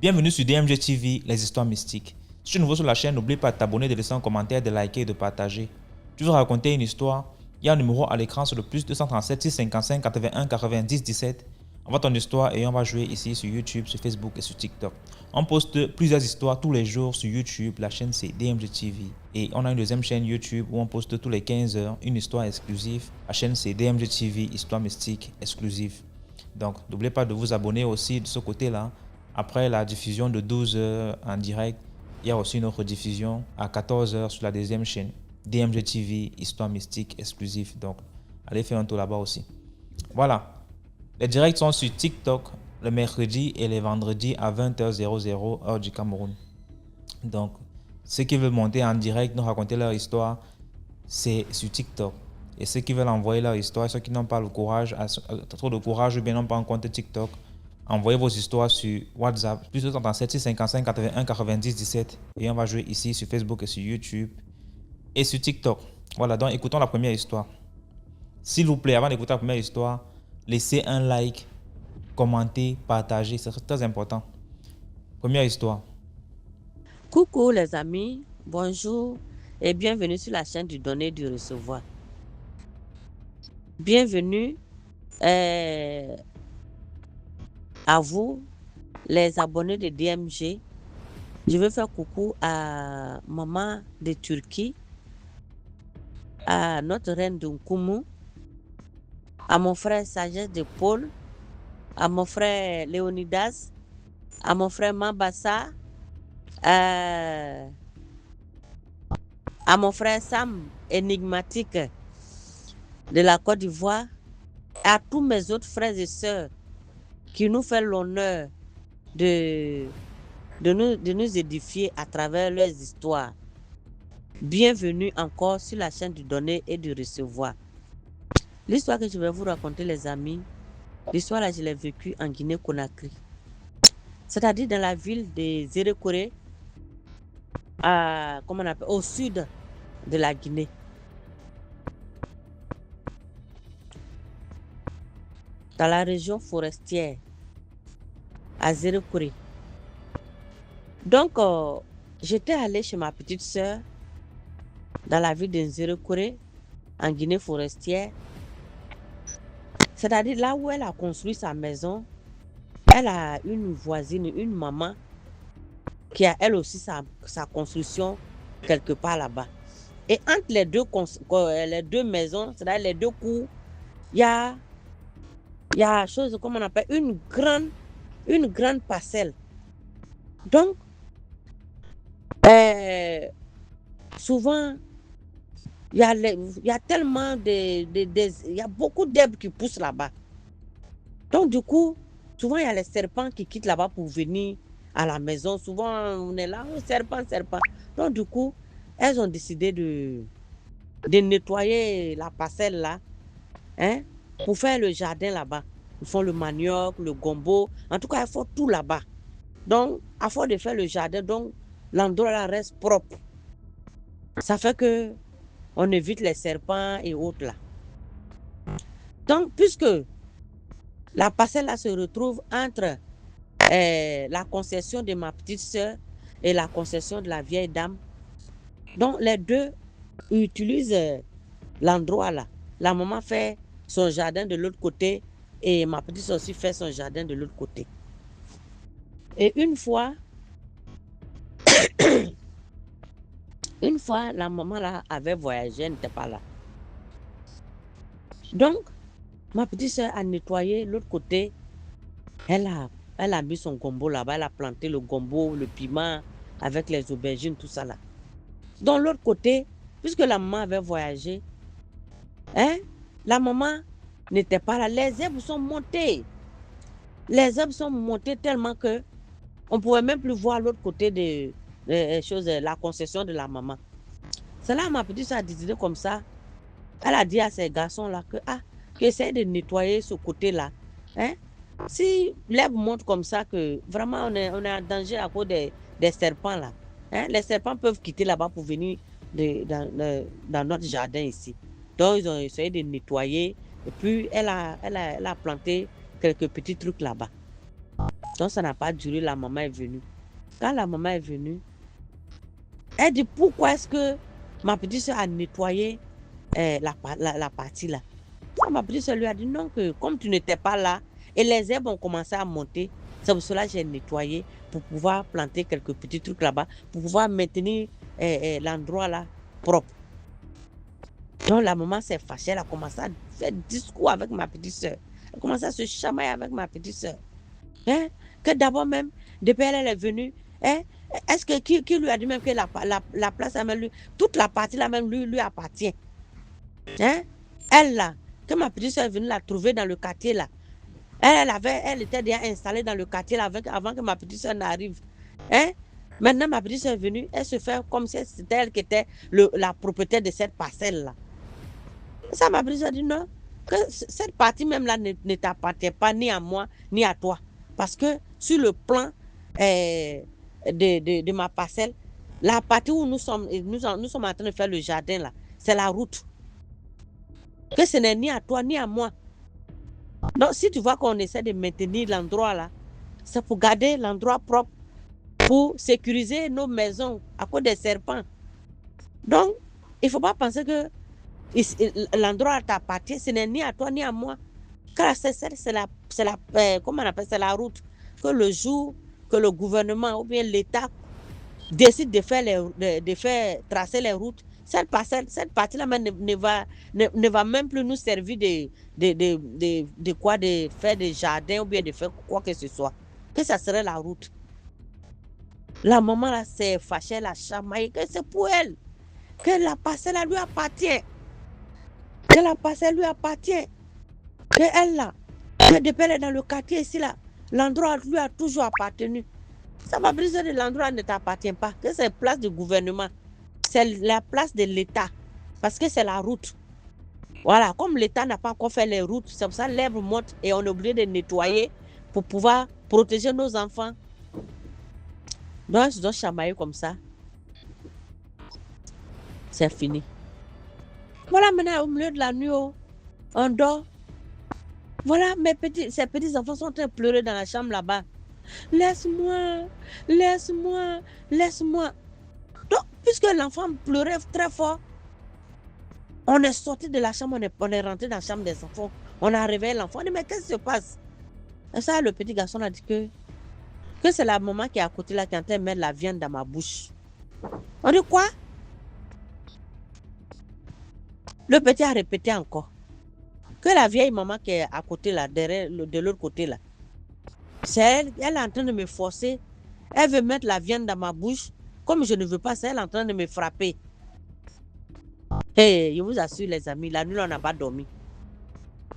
Bienvenue sur DMG TV, les histoires mystiques. Si tu es nouveau sur la chaîne, n'oublie pas de t'abonner, de laisser un commentaire, de liker et de partager. Tu veux raconter une histoire? Il y a un numéro à l'écran sur le plus 237 655 81 90 17. Envoie ton histoire et on va jouer ici sur YouTube, sur Facebook et sur TikTok. On poste plusieurs histoires tous les jours sur YouTube, la chaîne c'est DMG TV. Et on a une deuxième chaîne YouTube où on poste tous les 15 heures une histoire exclusive. La chaîne c'est DMG TV, histoire mystique exclusive. Donc n'oubliez pas de vous abonner aussi de ce côté-là. Après la diffusion de 12 heures en direct, il y a aussi une autre diffusion à 14 heures sur la deuxième chaîne. DMG TV, histoire mystique exclusive. Donc, allez faire un tour là-bas aussi. Voilà. Les directs sont sur TikTok le mercredi et les vendredis à 20h00 heure du Cameroun. Donc, ceux qui veulent monter en direct, nous raconter leur histoire, c'est sur TikTok. Et ceux qui veulent envoyer leur histoire, ceux qui n'ont pas le courage, trop de courage ou bien n'ont pas un compte TikTok, envoyez vos histoires sur WhatsApp, plus 237 655 81 90 17. Et on va jouer ici sur Facebook et sur YouTube et sur TikTok. Voilà, donc écoutons la première histoire. S'il vous plaît, avant d'écouter la première histoire, laissez un like, commentez, partagez, c'est très important. Première histoire. Coucou les amis, bonjour et bienvenue sur la chaîne du donner et du recevoir. Bienvenue à vous, les abonnés de DMG. Je veux faire coucou à maman de Turquie, à notre reine de Nkumu, à mon frère Sagesse de Paul, à mon frère Léonidas, à mon frère Mambassa, à mon frère Sam, énigmatique de la Côte d'Ivoire, à tous mes autres frères et sœurs qui nous font l'honneur de nous édifier à travers leurs histoires. Bienvenue encore sur la chaîne du donner et du recevoir. L'histoire que je vais vous raconter, les amis, l'histoire là, je l'ai vécue en Guinée-Conakry. C'est-à-dire dans la ville de Zérékoré, au sud de la Guinée. Dans la région forestière, à Zérékoré. Donc, j'étais allée chez ma petite sœur dans la ville de Zérékoré, en Guinée forestière. C'est-à-dire là où elle a construit sa maison, elle a une voisine, une maman, qui a elle aussi sa construction quelque part là-bas. Et entre les deux maisons, c'est-à-dire les deux cours, il y a chose, comme on appelle, une grande parcelle. Donc, souvent, il y a tellement il y a beaucoup d'herbes qui poussent là-bas. Donc, du coup, souvent, il y a les serpents qui quittent là-bas pour venir à la maison. Souvent, on est là, serpent. Donc, du coup, elles ont décidé de nettoyer la parcelle là, hein, pour faire le jardin là-bas. Ils font le manioc, le gombo. En tout cas, ils font tout là-bas. Donc, à force de faire le jardin, donc l'endroit là reste propre. Ça fait que on évite les serpents et autres là. Donc, puisque la parcelle là se retrouve entre la concession de ma petite soeur et la concession de la vieille dame, donc les deux utilisent l'endroit là. La maman fait son jardin de l'autre côté et ma petite soeur aussi fait son jardin de l'autre côté. Et une fois, la maman là avait voyagé, elle n'était pas là. Donc, ma petite soeur a nettoyé l'autre côté. Elle a mis son gombo là-bas, elle a planté le gombo, le piment avec les aubergines, tout ça là. Donc, l'autre côté, puisque la maman avait voyagé, la maman n'était pas là. Les herbes sont montées. Les herbes sont montées tellement que on ne pouvait même plus voir l'autre côté de la concession de la maman. C'est là ma petite soeur a décidé comme ça. Elle a dit à ces garçons-là qu'ils essayent de nettoyer ce côté-là. Si l'herbe monte comme ça, que vraiment on est en danger à cause des serpents là. Les serpents peuvent quitter là-bas pour venir dans notre jardin ici. Donc ils ont essayé de nettoyer. Et puis elle a planté quelques petits trucs là-bas. Donc, ça n'a pas duré, la maman est venue. Quand la maman est venue, elle dit, pourquoi est-ce que ma petite soeur a nettoyé la partie là? Ma petite soeur lui a dit, non, que comme tu n'étais pas là, et les herbes ont commencé à monter, c'est pour cela que j'ai nettoyé, pour pouvoir planter quelques petits trucs là-bas, pour pouvoir maintenir l'endroit là propre. Donc la maman s'est fâchée, elle a commencé à faire discours avec ma petite soeur. Elle a commencé à se chamailler avec ma petite soeur. Hein? Que d'abord même, depuis elle est venue, hein? Est-ce que qui lui a dit même que la place, toute la partie là même lui appartient? Hein? Elle là, que ma petite soeur est venue la trouver dans le quartier là. Elle était déjà installée dans le quartier là avant que ma petite soeur n'arrive. Hein? Maintenant, ma petite soeur est venue, elle se fait comme si c'était elle qui était la propriétaire de cette parcelle là. Ça, ma petite soeur dit non, que cette partie même là ne t'appartient pas ni à moi ni à toi. Parce que sur le plan de ma parcelle, la partie où nous sommes en train de faire le jardin là, c'est la route. Que ce n'est ni à toi ni à moi. Donc, si tu vois qu'on essaie de maintenir l'endroit là, c'est pour garder l'endroit propre, pour sécuriser nos maisons à cause des serpents. Donc, il ne faut pas penser que l'endroit t'appartient, ce n'est ni à toi ni à moi. Car comment on appelle, c'est la route. Que le jour que le gouvernement ou bien l'État décide de faire tracer les routes, cette partie-là ne va même plus nous servir de faire des jardins ou bien de faire quoi que ce soit. Que ça serait la route. La maman là s'est fâchée, elle a chamaillé, que c'est pour elle. Que la parcelle lui appartient. Que la parcelle lui appartient. Que elle là, que depuis elle est dans le quartier ici là, l'endroit lui a toujours appartenu. Ça va briser de l'endroit ne t'appartient pas. Que c'est la place du gouvernement. C'est la place de l'État. Parce que c'est la route. Voilà, comme l'État n'a pas encore fait les routes, c'est pour ça que l'herbe monte et on est obligé de nettoyer pour pouvoir protéger nos enfants. Donc, ils ont chamaillé comme ça. C'est fini. Voilà, maintenant, au milieu de la nuit, on dort. Voilà, ces petits enfants sont en train de pleurer dans la chambre là-bas. Laisse-moi, laisse-moi, laisse-moi. Donc, puisque l'enfant pleurait très fort, on est sorti de la chambre, on est rentré dans la chambre des enfants. On a réveillé l'enfant. On dit, mais qu'est-ce qui se passe? Et ça, le petit garçon a dit que c'est la maman qui est à côté là qui est en train de mettre la viande dans ma bouche. On dit quoi? Le petit a répété encore. Que la vieille maman qui est à côté là, de l'autre côté là, elle est en train de me forcer. Elle veut mettre la viande dans ma bouche. Comme je ne veux pas, c'est elle en train de me frapper. Hey, je vous assure les amis, la nuit là, on n'a pas dormi.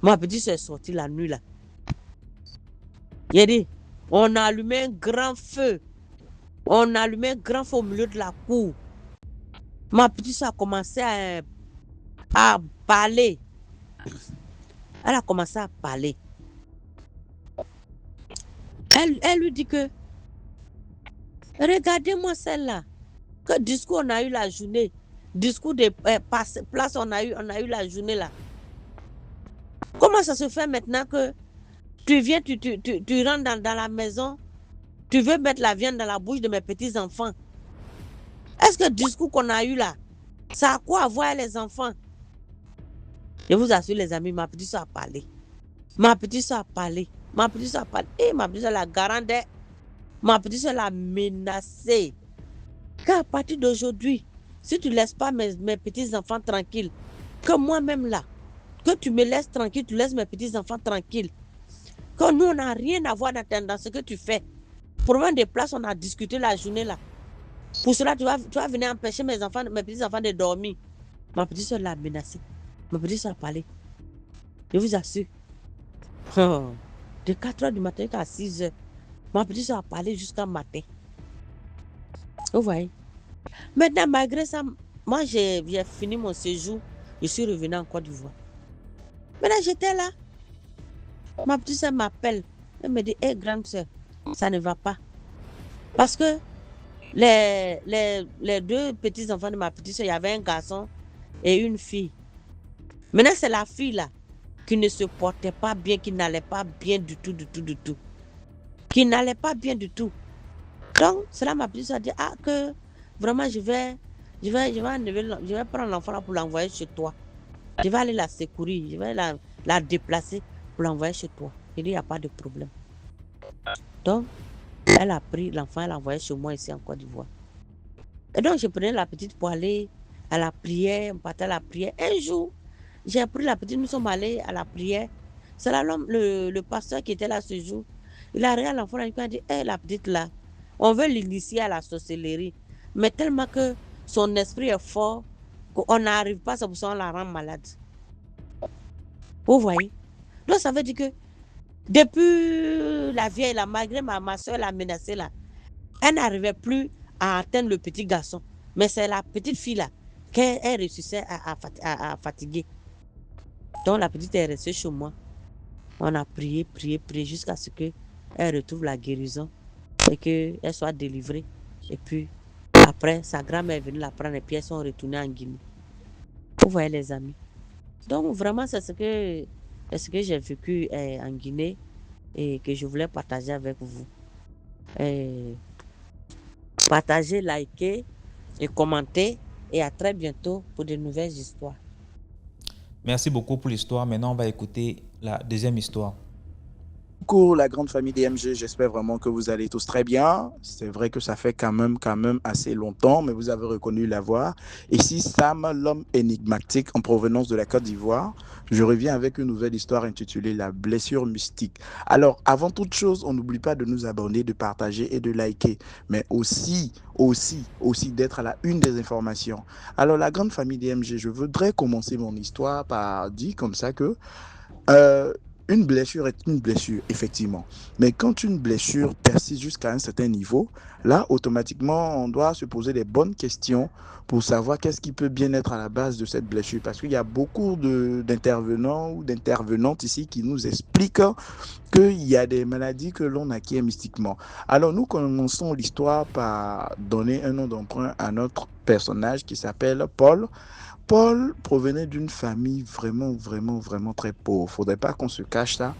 Ma petite soeur est sortie la nuit là. Il dit, on a allumé un grand feu. On a allumé un grand feu au milieu de la cour. Ma petite soeur a commencé à parler. Elle a commencé à parler. Elle lui dit que, regardez-moi celle-là. Que discours on a eu la journée. Discours de place on a eu la journée là. Comment ça se fait maintenant que tu viens, tu rentres dans la maison, tu veux mettre la viande dans la bouche de mes petits-enfants? Est-ce que le discours qu'on a eu là, ça a quoi à voir les enfants? Je vous assure les amis, ma petite soeur a parlé. Ma petite soeur a parlé. Ma petite soeur a parlé. Et ma petite soeur l'a garandé. Ma petite soeur l'a menacé. Qu'à partir d'aujourd'hui, si tu ne laisses pas mes petits-enfants tranquilles, que moi-même là, que tu me laisses tranquille, tu laisses mes petits-enfants tranquilles. Que nous, on n'a rien à voir dans ce que tu fais. Pour prendre des places, on a discuté la journée là. Pour cela, tu vas venir empêcher mes petits-enfants de dormir. Ma petite soeur l'a menacé. Ma petite soeur a parlé. Je vous assure. De 4h du matin jusqu'à 6h. Ma petite soeur a parlé jusqu'à matin. Vous voyez? Maintenant, malgré ça, moi, j'ai fini mon séjour. Je suis revenue en Côte d'Ivoire. Maintenant, j'étais là. Ma petite soeur m'appelle. Elle me dit, hé, grande soeur, ça ne va pas. Parce que les deux petits-enfants de ma petite soeur, il y avait un garçon et une fille. Maintenant, c'est la fille là qui ne se portait pas bien, qui n'allait pas bien du tout. qui n'allait pas bien du tout. Donc, cela m'a poussé à dire, ah, que vraiment, je vais prendre l'enfant là pour l'envoyer chez toi. Je vais aller la secourir, je vais la déplacer pour l'envoyer chez toi. Il dit, il n'y a pas de problème. Donc, elle a pris l'enfant, elle l'a envoyé chez moi ici en Côte d'Ivoire. Et donc, je prenais la petite pour aller à la prière, on partait à la prière. Un jour, j'ai pris la petite, nous sommes allés à la prière. C'est là le pasteur qui était là ce jour. Il a regardé l'enfant, il a dit, hé, la petite là, on veut l'initier à la sorcellerie. Mais tellement que son esprit est fort, qu'on n'arrive pas, c'est pour ça qu'on la rend malade. Vous voyez? Donc, ça veut dire que depuis la vieille, là, malgré ma soeur l'a menacée là, elle n'arrivait plus à atteindre le petit garçon. Mais c'est la petite fille là qu'elle réussissait à fatiguer. Donc la petite est restée chez moi. On a prié jusqu'à ce qu'elle retrouve la guérison et qu'elle soit délivrée. Et puis après, sa grand-mère est venue la prendre et puis elles sont retournées en Guinée. Vous voyez les amis. Donc vraiment, c'est ce que j'ai vécu en Guinée et que je voulais partager avec vous. Partagez, likez et commentez. Et à très bientôt pour de nouvelles histoires. Merci beaucoup pour l'histoire. Maintenant, on va écouter la deuxième histoire. Coucou la grande famille DMG, j'espère vraiment que vous allez tous très bien. C'est vrai que ça fait quand même assez longtemps, mais vous avez reconnu la voix. Ici Sam, l'homme énigmatique en provenance de la Côte d'Ivoire. Je reviens avec une nouvelle histoire intitulée La blessure mystique. Alors, avant toute chose, on n'oublie pas de nous abonner, de partager et de liker, mais aussi d'être à la une des informations. Alors, la grande famille DMG, je voudrais commencer mon histoire par dire comme ça que une blessure est une blessure, effectivement. Mais quand une blessure persiste jusqu'à un certain niveau, là, automatiquement, on doit se poser des bonnes questions pour savoir qu'est-ce qui peut bien être à la base de cette blessure. Parce qu'il y a beaucoup d'intervenants ou d'intervenantes ici qui nous expliquent qu'il y a des maladies que l'on acquiert mystiquement. Alors, nous commençons l'histoire par donner un nom d'emprunt à notre personnage qui s'appelle Paul. Paul provenait d'une famille vraiment très pauvre. Faudrait pas qu'on se cache ça.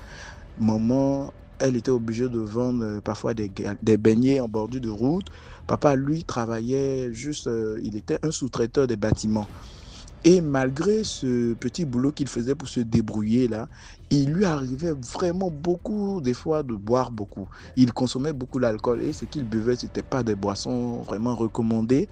Maman, elle était obligée de vendre parfois des beignets en bordure de route. Papa, lui, travaillait juste, il était un sous-traiteur des bâtiments. Et malgré ce petit boulot qu'il faisait pour se débrouiller là, il lui arrivait vraiment beaucoup des fois de boire beaucoup. Il consommait beaucoup d'alcool et ce qu'il buvait, ce n'était pas des boissons vraiment recommandées,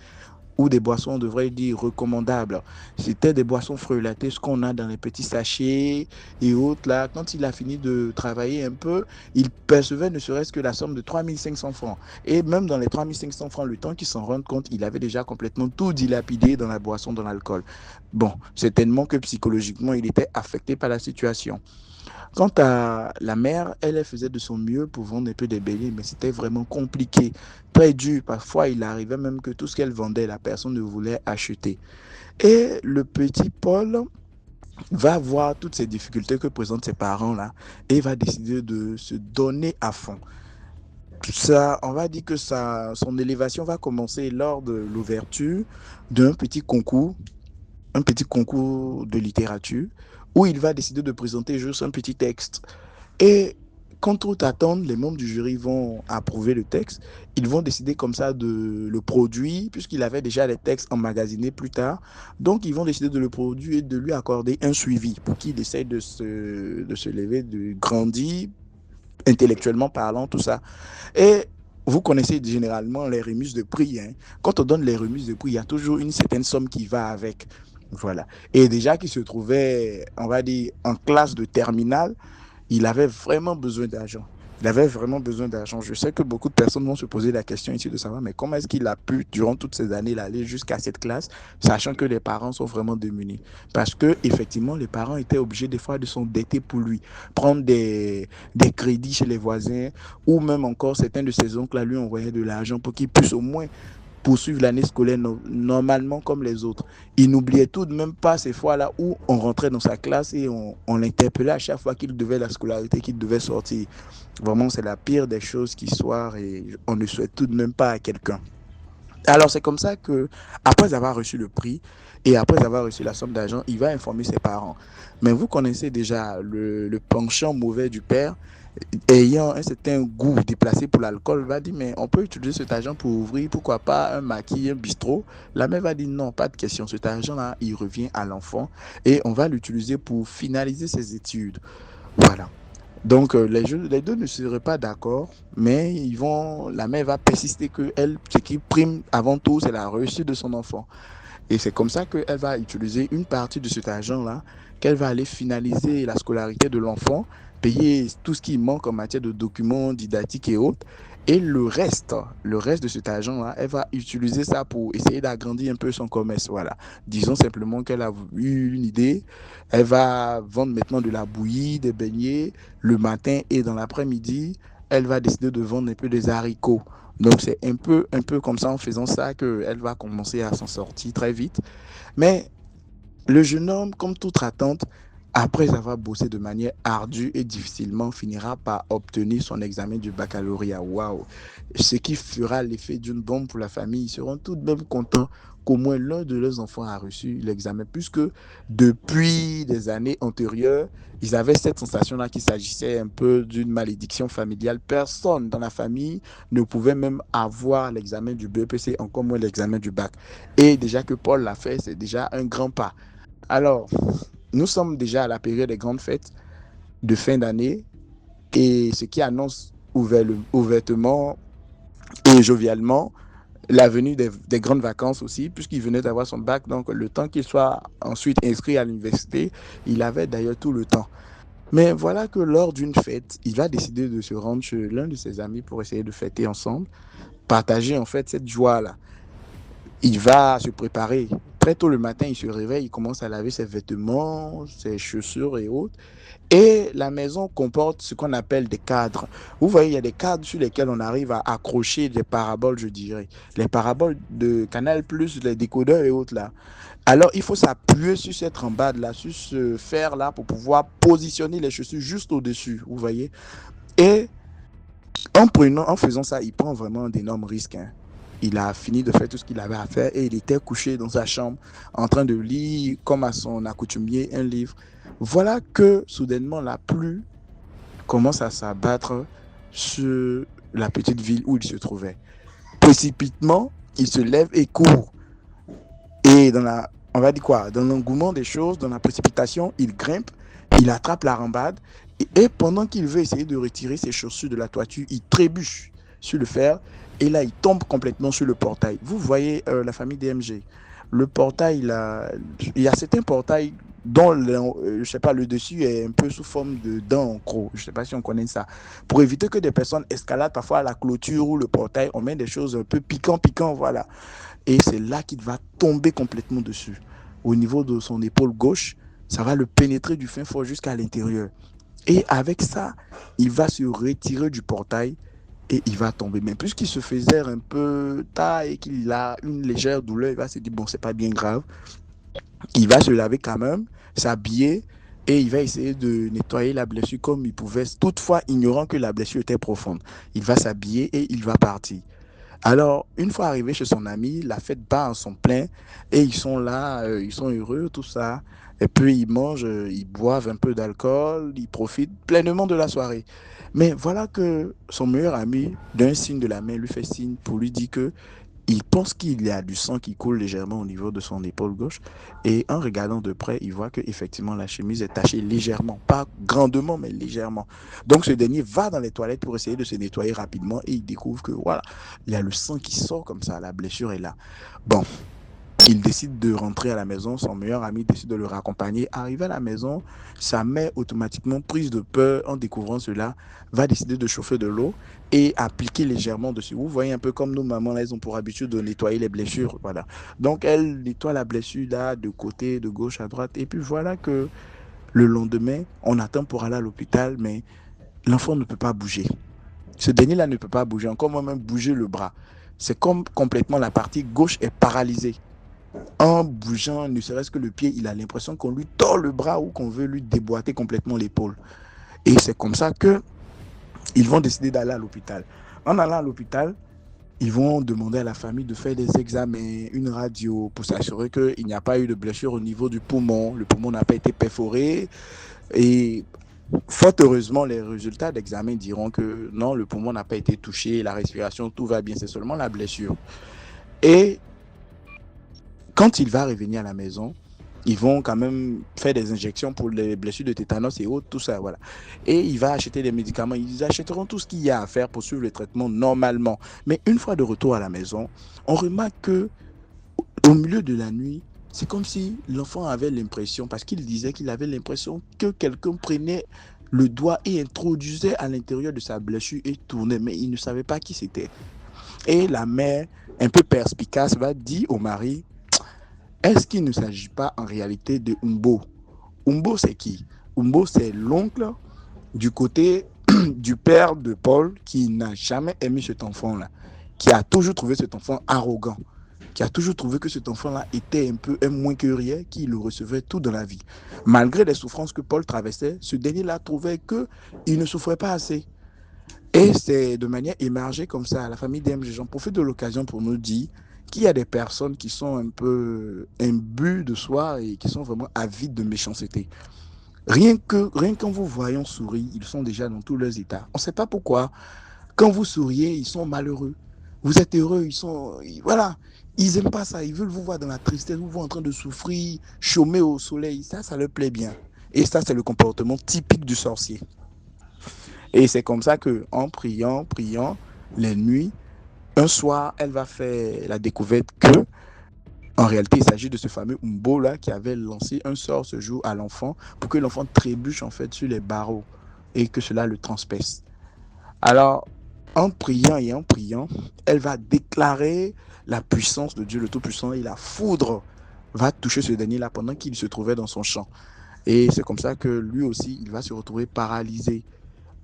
ou des boissons, on devrait dire, recommandables. C'était des boissons frelatées, ce qu'on a dans les petits sachets et autres. Là, quand il a fini de travailler un peu, il percevait ne serait-ce que la somme de 3500 francs. Et même dans les 3500 francs, le temps qu'il s'en rende compte, il avait déjà complètement tout dilapidé dans la boisson, dans l'alcool. Bon, c'est tellement que psychologiquement, il était affecté par la situation. Quant à la mère, elle faisait de son mieux pour vendre un peu des beignets, mais c'était vraiment compliqué, très dur. Parfois, il arrivait même que tout ce qu'elle vendait, la personne ne voulait acheter. Et le petit Paul va voir toutes ces difficultés que présentent ses parents là et va décider de se donner à fond. Ça, on va dire que son élévation va commencer lors de l'ouverture d'un petit concours de littérature où il va décider de présenter juste un petit texte. Et contre toute attente, les membres du jury vont approuver le texte. Ils vont décider comme ça de le produire, puisqu'il avait déjà les textes emmagasinés plus tard. Donc, ils vont décider de le produire et de lui accorder un suivi pour qu'il essaye de se lever, de grandir, intellectuellement parlant, tout ça. Et vous connaissez généralement les remises de prix. Quand on donne les remises de prix, il y a toujours une certaine somme qui va avec. Voilà. Et déjà qu'il se trouvait, on va dire, en classe de terminale, il avait vraiment besoin d'argent. Je sais que beaucoup de personnes vont se poser la question ici de savoir, mais comment est-ce qu'il a pu, durant toutes ces années, aller jusqu'à cette classe, sachant que les parents sont vraiment démunis. Parce que, effectivement, les parents étaient obligés des fois de s'endetter pour lui, prendre des crédits chez les voisins, ou même encore certains de ses oncles lui envoyaient de l'argent pour qu'il puisse au moins poursuivre l'année scolaire normalement comme les autres. Il n'oubliait tout de même pas ces fois-là où on rentrait dans sa classe et on l'interpellait à chaque fois qu'il devait la scolarité, qu'il devait sortir. Vraiment, c'est la pire des choses qui soit et on ne souhaite tout de même pas à quelqu'un. Alors, c'est comme ça que, après avoir reçu le prix et après avoir reçu la somme d'argent, il va informer ses parents. Mais vous connaissez déjà le penchant mauvais du père. ayant un certain goût déplacé pour l'alcool, va dire, mais on peut utiliser cet argent pour ouvrir, pourquoi pas, un maquis, un bistrot. La mère va dire, non, pas de question. Cet argent-là, il revient à l'enfant et on va l'utiliser pour finaliser ses études. Voilà. Donc, les deux ne seraient pas d'accord, mais la mère va persister que elle, ce qui prime avant tout, c'est la réussite de son enfant. Et c'est comme ça qu'elle va utiliser une partie de cet argent-là, qu'elle va aller finaliser la scolarité de l'enfant, payer tout ce qui manque en matière de documents didactiques et autres. Et le reste de cet argent-là, elle va utiliser ça pour essayer d'agrandir un peu son commerce. Voilà. Disons simplement qu'elle a eu une idée. Elle va vendre maintenant de la bouillie, des beignets le matin et dans l'après-midi, elle va décider de vendre un peu des haricots. Donc c'est un peu comme ça, en faisant ça, qu'elle va commencer à s'en sortir très vite. Mais le jeune homme, comme toute attente, après avoir bossé de manière ardue et difficilement, finira par obtenir son examen du baccalauréat. Waouh! Ce qui fera l'effet d'une bombe pour la famille. Ils seront tout de même contents qu'au moins l'un de leurs enfants a reçu l'examen, puisque depuis des années antérieures, ils avaient cette sensation-là qu'il s'agissait un peu d'une malédiction familiale. Personne dans la famille ne pouvait même avoir l'examen du BEPC, encore moins l'examen du bac. Et déjà que Paul l'a fait, c'est déjà un grand pas. Alors, nous sommes déjà à la période des grandes fêtes de fin d'année et ce qui annonce ouvertement et jovialement la venue des grandes vacances aussi, puisqu'il venait d'avoir son bac. Donc, le temps qu'il soit ensuite inscrit à l'université, il avait d'ailleurs tout le temps. Mais voilà que lors d'une fête, il va décider de se rendre chez l'un de ses amis pour essayer de fêter ensemble, partager en fait cette joie-là. Il va se préparer. Très tôt le matin, il se réveille, il commence à laver ses vêtements, ses chaussures et autres. Et la maison comporte ce qu'on appelle des cadres. Vous voyez, il y a des cadres sur lesquels on arrive à accrocher des paraboles, je dirais. Les paraboles de Canal+, les décodeurs et autres là. Alors, il faut s'appuyer sur cette rambade-là, sur ce fer-là pour pouvoir positionner les chaussures juste au-dessus, vous voyez. Et en faisant ça, il prend vraiment d'énormes risques, hein. Il a fini de faire tout ce qu'il avait à faire et il était couché dans sa chambre en train de lire, comme à son accoutumier, un livre. Voilà que soudainement la pluie commence à s'abattre sur la petite ville où il se trouvait. Précipitamment, il se lève et court. Et on va dire quoi, dans l'engouement des choses, dans la précipitation, il grimpe, il attrape la rambade et pendant qu'il veut essayer de retirer ses chaussures de la toiture, il trébuche sur le fer et là, il tombe complètement sur le portail. Vous voyez la famille DMG. Le portail, il y a certains portails dont je sais pas, le dessus est un peu sous forme de dents en croc. Je sais pas si on connaît ça. Pour éviter que des personnes escaladent parfois à la clôture ou le portail, on met des choses un peu piquant, voilà. Et c'est là qu'il va tomber complètement dessus. Au niveau de son épaule gauche, ça va le pénétrer du fin fond jusqu'à l'intérieur. Et avec ça, il va se retirer du portail et il va tomber. Mais puisqu'il se faisait un peu tard et qu'il a une légère douleur, il va se dire, bon, c'est pas bien grave. Il va se laver quand même, s'habiller et il va essayer de nettoyer la blessure comme il pouvait, toutefois ignorant que la blessure était profonde. Il va s'habiller et il va partir. Alors, une fois arrivé chez son ami, la fête bat en son plein et ils sont là, ils sont heureux, tout ça. Et puis ils mangent, ils boivent un peu d'alcool, ils profitent pleinement de la soirée. Mais voilà que son meilleur ami, d'un signe de la main, lui fait signe pour lui dire que il pense qu'il y a du sang qui coule légèrement au niveau de son épaule gauche. Et en regardant de près, il voit que effectivement la chemise est tachée légèrement, pas grandement, mais légèrement. Donc ce dernier va dans les toilettes pour essayer de se nettoyer rapidement et il découvre que voilà, il y a le sang qui sort comme ça, la blessure est là. Bon, il décide de rentrer à la maison, son meilleur ami décide de le raccompagner. Arrivé à la maison, sa mère, automatiquement prise de peur en découvrant cela, va décider de chauffer de l'eau et appliquer légèrement dessus. Vous voyez un peu comme nos mamans, là, elles ont pour habitude de nettoyer les blessures. Voilà. Donc, elle nettoie la blessure là, de côté, de gauche à droite. Et puis voilà que le lendemain, on attend pour aller à l'hôpital, mais l'enfant ne peut pas bouger. Ce dernier-là ne peut pas bouger, encore même bouger le bras. C'est comme complètement la partie gauche est paralysée. En bougeant, ne serait-ce que le pied, il a l'impression qu'on lui tord le bras ou qu'on veut lui déboîter complètement l'épaule. Et c'est comme ça que ils vont décider d'aller à l'hôpital. En allant à l'hôpital, ils vont demander à la famille de faire des examens, une radio pour s'assurer qu'il n'y a pas eu de blessure au niveau du poumon. Le poumon n'a pas été perforé. Et Fort heureusement, les résultats d'examen diront que non, le poumon n'a pas été touché, la respiration, tout va bien, c'est seulement la blessure. Et quand il va revenir à la maison, ils vont quand même faire des injections pour les blessures de tétanos et autres, tout ça, voilà. Et il va acheter des médicaments, ils achèteront tout ce qu'il y a à faire pour suivre le traitement normalement. Mais une fois de retour à la maison, on remarque que au milieu de la nuit, c'est comme si l'enfant avait l'impression, parce qu'il disait qu'il avait l'impression que quelqu'un prenait le doigt et introduisait à l'intérieur de sa blessure et tournait, mais il ne savait pas qui c'était. Et la mère, un peu perspicace, va dire au mari, est-ce qu'il ne s'agit pas en réalité de Umbo? Umbo, c'est qui? Umbo, c'est l'oncle du côté du père de Paul qui n'a jamais aimé cet enfant-là, qui a toujours trouvé cet enfant arrogant, qui a toujours trouvé que cet enfant-là était un peu un moins que rien, qui le recevait tout dans la vie. Malgré les souffrances que Paul traversait, ce dernier-là trouvait qu'il ne souffrait pas assez. Et c'est de manière émergée comme ça, la famille DMG. J'en profite de l'occasion pour nous dire qu'il y a des personnes qui sont un peu imbues de soi et qui sont vraiment avides de méchanceté. Rien qu'en vous voyant sourire, ils sont déjà dans tous leurs états. On ne sait pas pourquoi. Quand vous souriez, ils sont malheureux. Vous êtes heureux, voilà. Ils n'aiment pas ça. Ils veulent vous voir dans la tristesse, vous voir en train de souffrir, chômer au soleil. Ça leur plaît bien. Et ça, c'est le comportement typique du sorcier. Et c'est comme ça qu'en priant, les nuits, un soir, elle va faire la découverte que, en réalité, il s'agit de ce fameux Umbo là qui avait lancé un sort ce jour à l'enfant pour que l'enfant trébuche en fait sur les barreaux et que cela le transperce. Alors, en priant, elle va déclarer la puissance de Dieu le Tout-Puissant et la foudre va toucher ce dernier là pendant qu'il se trouvait dans son champ. Et c'est comme ça que lui aussi, il va se retrouver paralysé.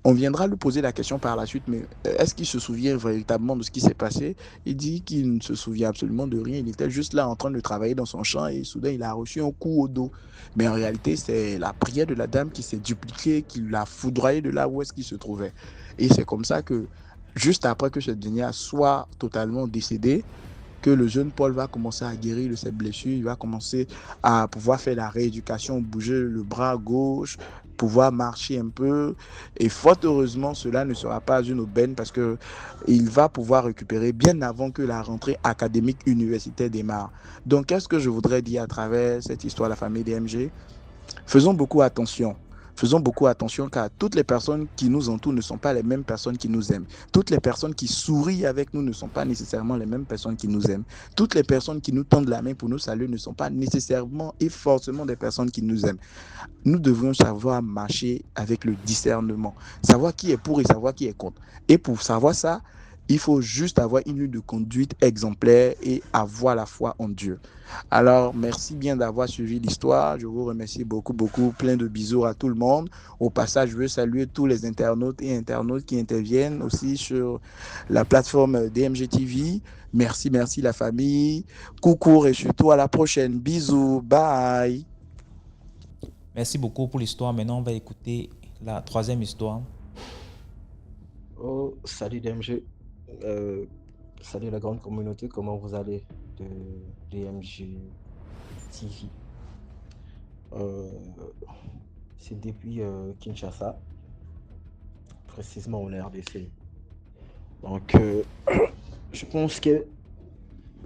On viendra lui poser la question par la suite, mais est-ce qu'il se souvient véritablement de ce qui s'est passé? Il dit qu'il ne se souvient absolument de rien. Il était juste là en train de travailler dans son champ et soudain, il a reçu un coup au dos. Mais en réalité, c'est la prière de la dame qui s'est dupliquée, qui l'a foudroyé de là où est-ce qu'il se trouvait. Et c'est comme ça que, juste après que ce dernier soit totalement décédé, que le jeune Paul va commencer à guérir de ses blessures, il va commencer à pouvoir faire la rééducation, bouger le bras gauche, pouvoir marcher un peu. Et fort heureusement, cela ne sera pas une aubaine parce qu'il va pouvoir récupérer bien avant que la rentrée académique universitaire démarre. Donc, qu'est-ce que je voudrais dire à travers cette histoire de la famille DMG? Faisons beaucoup attention. Faisons beaucoup attention car toutes les personnes qui nous entourent ne sont pas les mêmes personnes qui nous aiment. Toutes les personnes qui sourient avec nous ne sont pas nécessairement les mêmes personnes qui nous aiment. Toutes les personnes qui nous tendent la main pour nous saluer ne sont pas nécessairement et forcément des personnes qui nous aiment. Nous devrions savoir marcher avec le discernement, savoir qui est pour et savoir qui est contre. Et pour savoir ça, il faut juste avoir une ligne de conduite exemplaire et avoir la foi en Dieu. Alors, merci bien d'avoir suivi l'histoire. Je vous remercie beaucoup. Plein de bisous à tout le monde. Au passage, je veux saluer tous les internautes et internautes qui interviennent aussi sur la plateforme DMG TV. Merci la famille. Coucou et surtout à la prochaine. Bisous. Bye. Merci beaucoup pour l'histoire. Maintenant, on va écouter la troisième histoire. Oh, salut DMG. Salut la grande communauté, comment vous allez de DMG TV? C'est depuis Kinshasa, précisément en RDC. Donc, je pense que,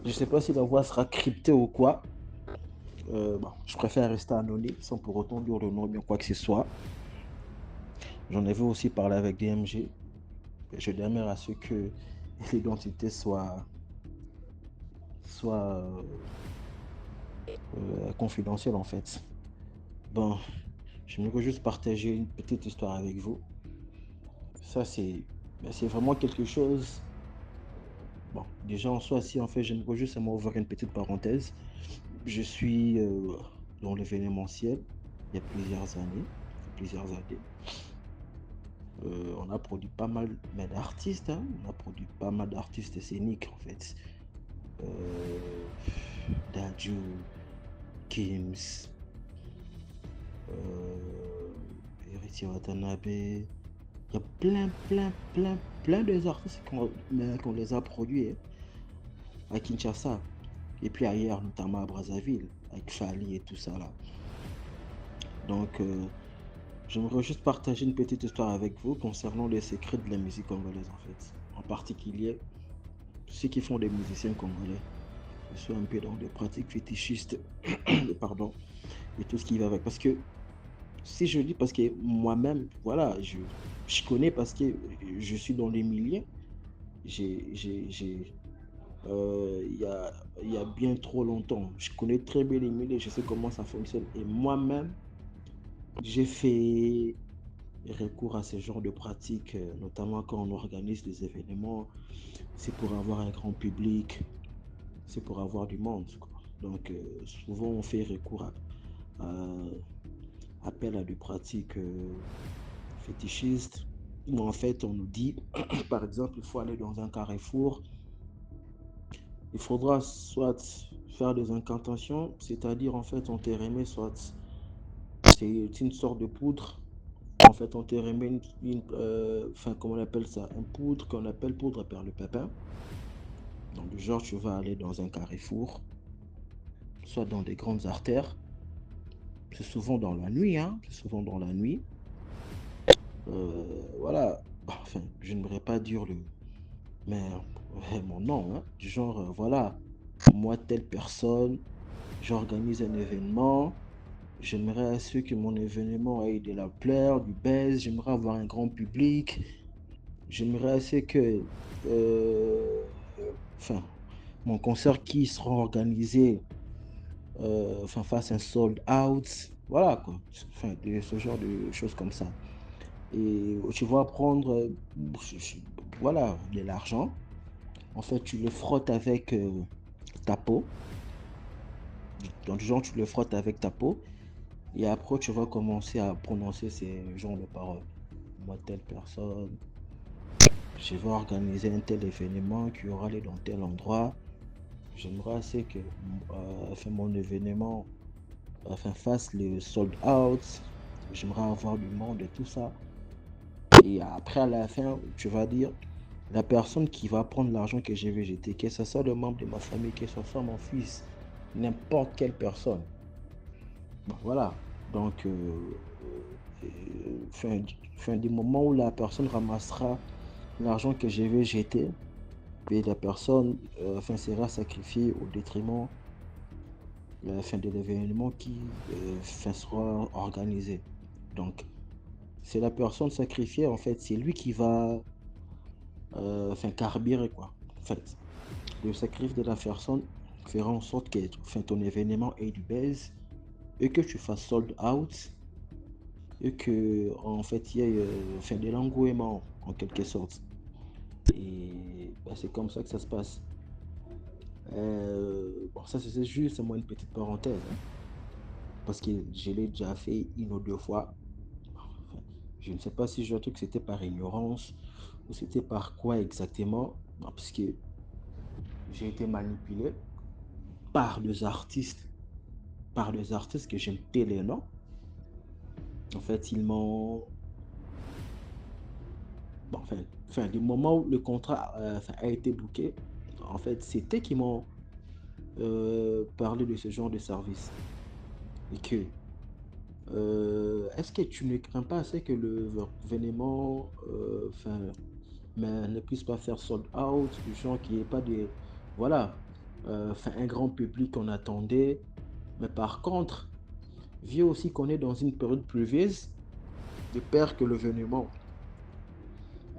je sais pas si la voix sera cryptée ou quoi. Je préfère rester anonyme sans pour autant dire le nom ou bien quoi que ce soit. J'en avais aussi parlé avec DMG. Je demande à ce que l'identité soit confidentielle en fait. Bon, j'aimerais juste partager une petite histoire avec vous. Ça c'est vraiment quelque chose. Bon, déjà en soi, si en fait j'aimerais juste ouvrir une petite parenthèse. Je suis dans l'événementiel il y a plusieurs années. On a produit pas mal d'artistes, hein. On a produit pas mal d'artistes scéniques en fait. Dadju, Kims, Héritier Watanabe. Il y a plein de artistes qu'on les a produits à Kinshasa. Et puis ailleurs, notamment à Brazzaville, avec Fali et tout ça là. Donc, J'aimerais juste partager une petite histoire avec vous concernant les secrets de la musique congolaise en fait. En particulier, ceux qui font des musiciens congolais. Ils sont un peu dans des pratiques fétichistes, pardon, et tout ce qui va avec. Parce que, si je dis parce que moi-même, voilà, je connais parce que je suis dans les milieux. J'ai, il y a bien trop longtemps, je connais très bien les milieux, je sais comment ça fonctionne. Et moi-même, j'ai fait recours à ce genre de pratiques, notamment quand on organise des événements, c'est pour avoir un grand public, c'est pour avoir du monde, quoi. Donc, souvent, on fait recours à- appel à des pratiques fétichistes, où en fait, on nous dit, par exemple, il faut aller dans un carrefour, il faudra soit faire des incantations, c'est-à-dire, en fait, enterrer, soit c'est une sorte de poudre. En fait, on te remet enfin, comment on appelle ça? Un poudre qu'on appelle poudre à perlimpinpin. Donc, du genre, tu vas aller dans un carrefour, soit dans des grandes artères. C'est souvent dans la nuit, hein. C'est souvent dans la nuit. Voilà. Enfin, je n'aimerais pas dire mais mon nom, hein. Du genre, voilà. Moi, telle personne, j'organise un événement. J'aimerais à ce que mon événement ait de la plaire, du buzz. J'aimerais avoir un grand public. J'aimerais assez que, euh, enfin, mon concert qui sera organisé, enfin, fasse un sold out, voilà quoi, enfin, ce genre de choses comme ça. Et tu vas prendre, voilà, de l'argent. En fait, tu le frottes avec ta peau. Donc, genre, tu le frottes avec ta peau. Et après, tu vas commencer à prononcer ces genres de paroles. Moi, telle personne, je vais organiser un tel événement qui aura lieu dans tel endroit. J'aimerais assez que enfin, mon événement enfin, fasse le sold out. J'aimerais avoir du monde et tout ça. Et après, à la fin, tu vas dire, la personne qui va prendre l'argent que je vais jeter, que ce soit le membre de ma famille, que ce soit mon fils, n'importe quelle personne. Bon, voilà. Donc, fin du moment où la personne ramassera l'argent que je vais jeter, puis la personne enfin, sera sacrifiée au détriment fin de l'événement qui fin, sera organisé. Donc, c'est la personne sacrifiée, en fait, c'est lui qui va enfin, carburer, quoi. En fait, le sacrifice de la personne fera en sorte que enfin, ton événement ait du buzz et que tu fasses sold out et que, en fait, il y ait enfin, de l'engouement, en quelque sorte. Et ben, c'est comme ça que ça se passe. Bon, ça, c'est juste moi une petite parenthèse, hein, parce que je l'ai déjà fait une ou deux fois. Enfin, je ne sais pas si je trouve que c'était par ignorance ou c'était par quoi exactement, non, parce que j'ai été manipulé par des artistes que j'aime tellement. En fait, ils m'ont, bon, enfin, du moment où le contrat enfin, a été booké, en fait, c'était qu'ils m'ont parlé de ce genre de service. Et que est-ce que tu ne crains pas assez que l'événement enfin, mais ne puisse pas faire sold out, du genre qu'il n'y ait pas de, voilà, enfin, un grand public qu'on attendait. Mais par contre, vu aussi qu'on est dans une période pluvieuse, de peur que l'événement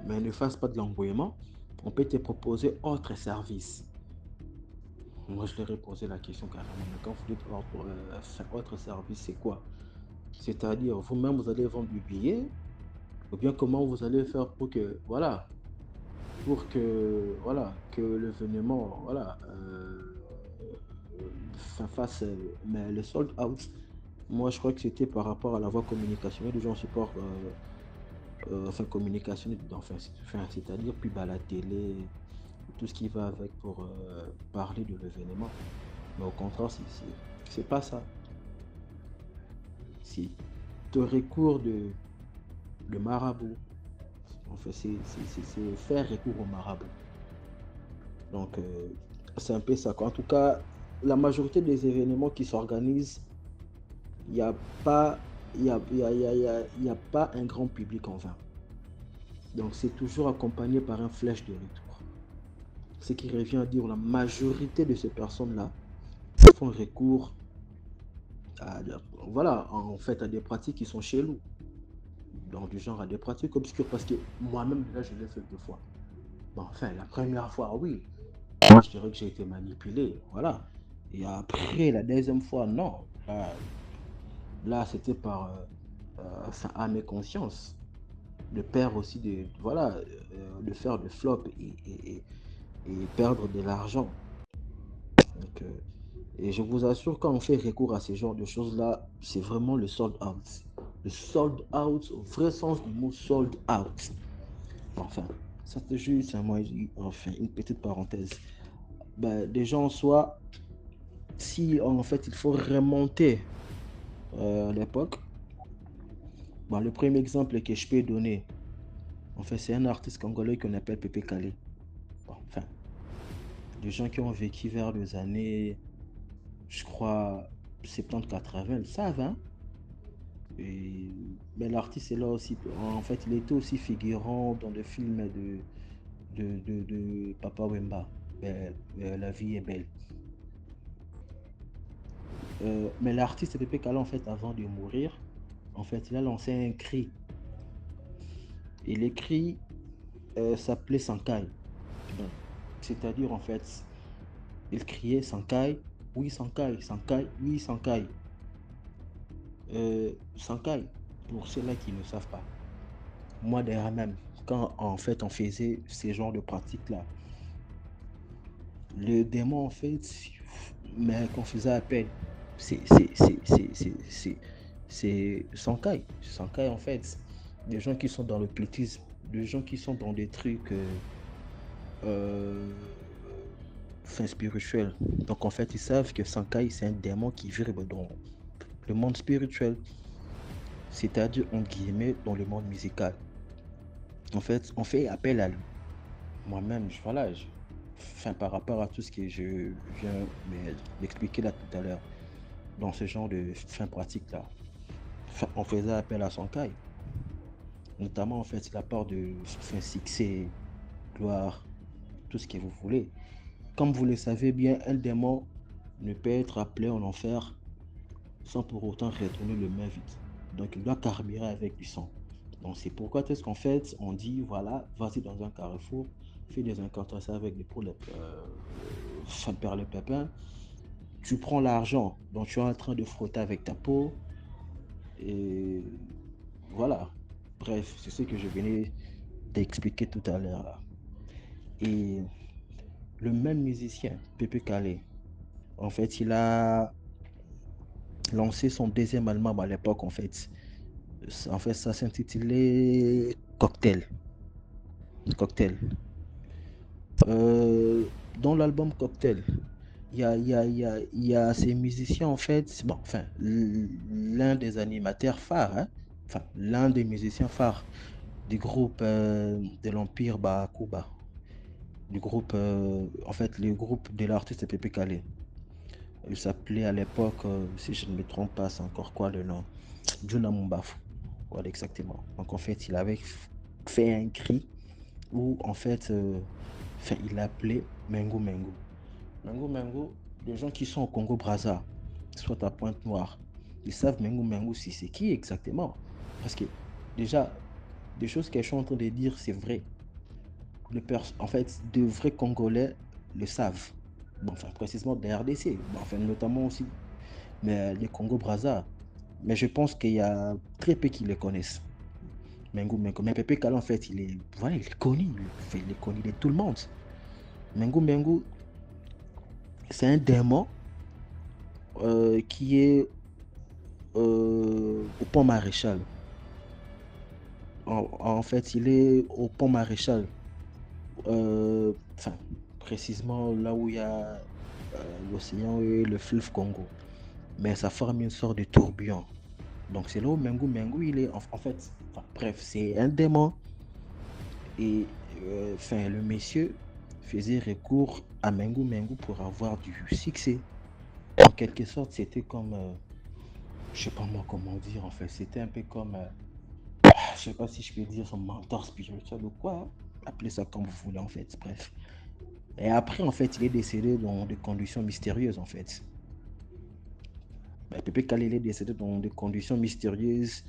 mais ne fasse pas de l'engouement, on peut te proposer autre service. Moi, je leur ai posé la question carrément. Mais quand vous dites autre service, c'est quoi? C'est-à-dire, vous-même, vous allez vendre du billet, ou bien comment vous allez faire pour que, voilà, voilà, que l'événement, voilà, fasse mais le sold out. Moi, je crois que c'était par rapport à la voie communicationnelle, du genre support, enfin, communicationnelle, enfin, c'est-à-dire pub à la télé, tout ce qui va avec pour parler de l'événement. Mais au contraire, c'est pas ça. C'est de recours de marabout. En fait, c'est faire recours au marabout. Donc, c'est un peu ça, quoi. En tout cas, la majorité des événements qui s'organisent, il n'y a pas il y a pas un grand public en vain. Donc c'est toujours accompagné par un flèche de retour. Ce qui revient à dire la majorité de ces personnes-là font recours à, voilà, en fait, à des pratiques qui sont chez nous. Donc du genre à des pratiques obscures. Parce que moi-même, là, je l'ai fait 2 fois. Bon, enfin, la première fois, oui. Moi, je dirais que j'ai été manipulé. Voilà. Et après, la deuxième fois, non. Là, c'était par enfin, âme et conscience. De perdre aussi voilà, de faire de flop et perdre de l'argent. Donc, et je vous assure, quand on fait recours à ce genre de choses-là, c'est vraiment le sold out. Le sold out, au vrai sens du mot sold out. Enfin, ça te juste, enfin, une petite parenthèse. Ben, déjà en soi, si en fait il faut remonter à l'époque, bon, le premier exemple que je peux donner, en fait, c'est un artiste congolais qu'on appelle Pépé Calé. Bon, enfin, des gens qui ont vécu vers les années, je crois, 70-80, ils savent, hein. Mais l'artiste est là aussi. En fait, il était aussi figurant dans le film de Papa Wemba. La vie est belle. Mais l'artiste Pépé Kala, en fait, avant de mourir, en fait, il a lancé un cri. Et les cris s'appelait Sankai. Donc, c'est-à-dire, en fait, il criait Sankai, oui Sankai, Sankai, oui Sankai. Sankai, pour ceux-là qui ne savent pas, moi derrière même, quand en fait on faisait ces genres de pratiques-là, le démon en fait, mais qu'on faisait appel, c'est Sankai. Sankai en fait, des gens qui sont dans le cultisme, des gens qui sont dans des trucs fin spirituels. Donc en fait, ils savent que Sankai c'est un démon qui vibre dans le monde spirituel, c'est-à-dire en guillemets dans le monde musical. En fait, on fait appel à lui. Moi-même, voilà, enfin, par rapport à tout ce que je viens d'expliquer là tout à l'heure, dans ce genre de fin pratique là, enfin, on faisait appel à Sankai, notamment en fait la part de fin succès, gloire, tout ce que vous voulez. Comme vous le savez bien, un démon ne peut être appelé en enfer sans pour autant retourner le main vide. Donc il doit carburer avec du sang. Donc c'est pourquoi est-ce qu'en fait on dit voilà, vas-y dans un carrefour, fais des incantations avec des poules, faire le pépin, tu prends l'argent dont tu es en train de frotter avec ta peau et voilà. Bref, c'est ce que je venais d'expliquer tout à l'heure là. Et le même musicien, Pépé Calé, en fait, il a lancé son deuxième album à l'époque en fait. En fait, ça s'intitulait Cocktail. Cocktail. Dans l'album Cocktail, il y a ces musiciens, en fait, bon, enfin, l'un des animateurs phares, hein, enfin, l'un des musiciens phares du groupe de l'Empire Bakuba, du groupe, en fait, le groupe de l'artiste Pépé Calé. Il s'appelait à l'époque, si je ne me trompe pas, c'est encore quoi le nom? Juna Mumbafu. Voilà, exactement. Donc, en fait, il avait fait un cri où, en fait, enfin, il appelait Mengo Mengo. Mengo Mengo, les gens qui sont au Congo-Brazza, soit à Pointe-Noire, ils savent Mengo Mengo si c'est qui exactement. Parce que déjà, des choses qu'elles sont en train de dire, c'est vrai. En fait, de vrais Congolais le savent. Bon, enfin, précisément des RDC, bon, enfin, notamment aussi, mais les Congo-Brazza. Mais je pense qu'il y a très peu qui les connaissent. Mengo Mengo. Mais Pépé Kala, en fait, voilà, il est connu. Il est connu de tout le monde. Mengo Mengo, c'est un démon qui est au pont Maréchal. En fait, il est au pont Maréchal. Enfin, précisément là où il y a l'océan et le fleuve Congo. Mais ça forme une sorte de tourbillon. Donc c'est là où Mengo Mengo, il est en fait, enfin, bref, c'est un démon. Et enfin, le monsieur faisait recours à Mengo Mengo pour avoir du succès. En quelque sorte, c'était comme je sais pas moi comment dire en fait. C'était un peu comme, je sais pas si je peux dire son mentor spirituel ou quoi, hein. Appelez ça comme vous voulez en fait, bref. Et après en fait, il est décédé dans des conditions mystérieuses en fait. Pépé Kalele est décédé dans des conditions mystérieuses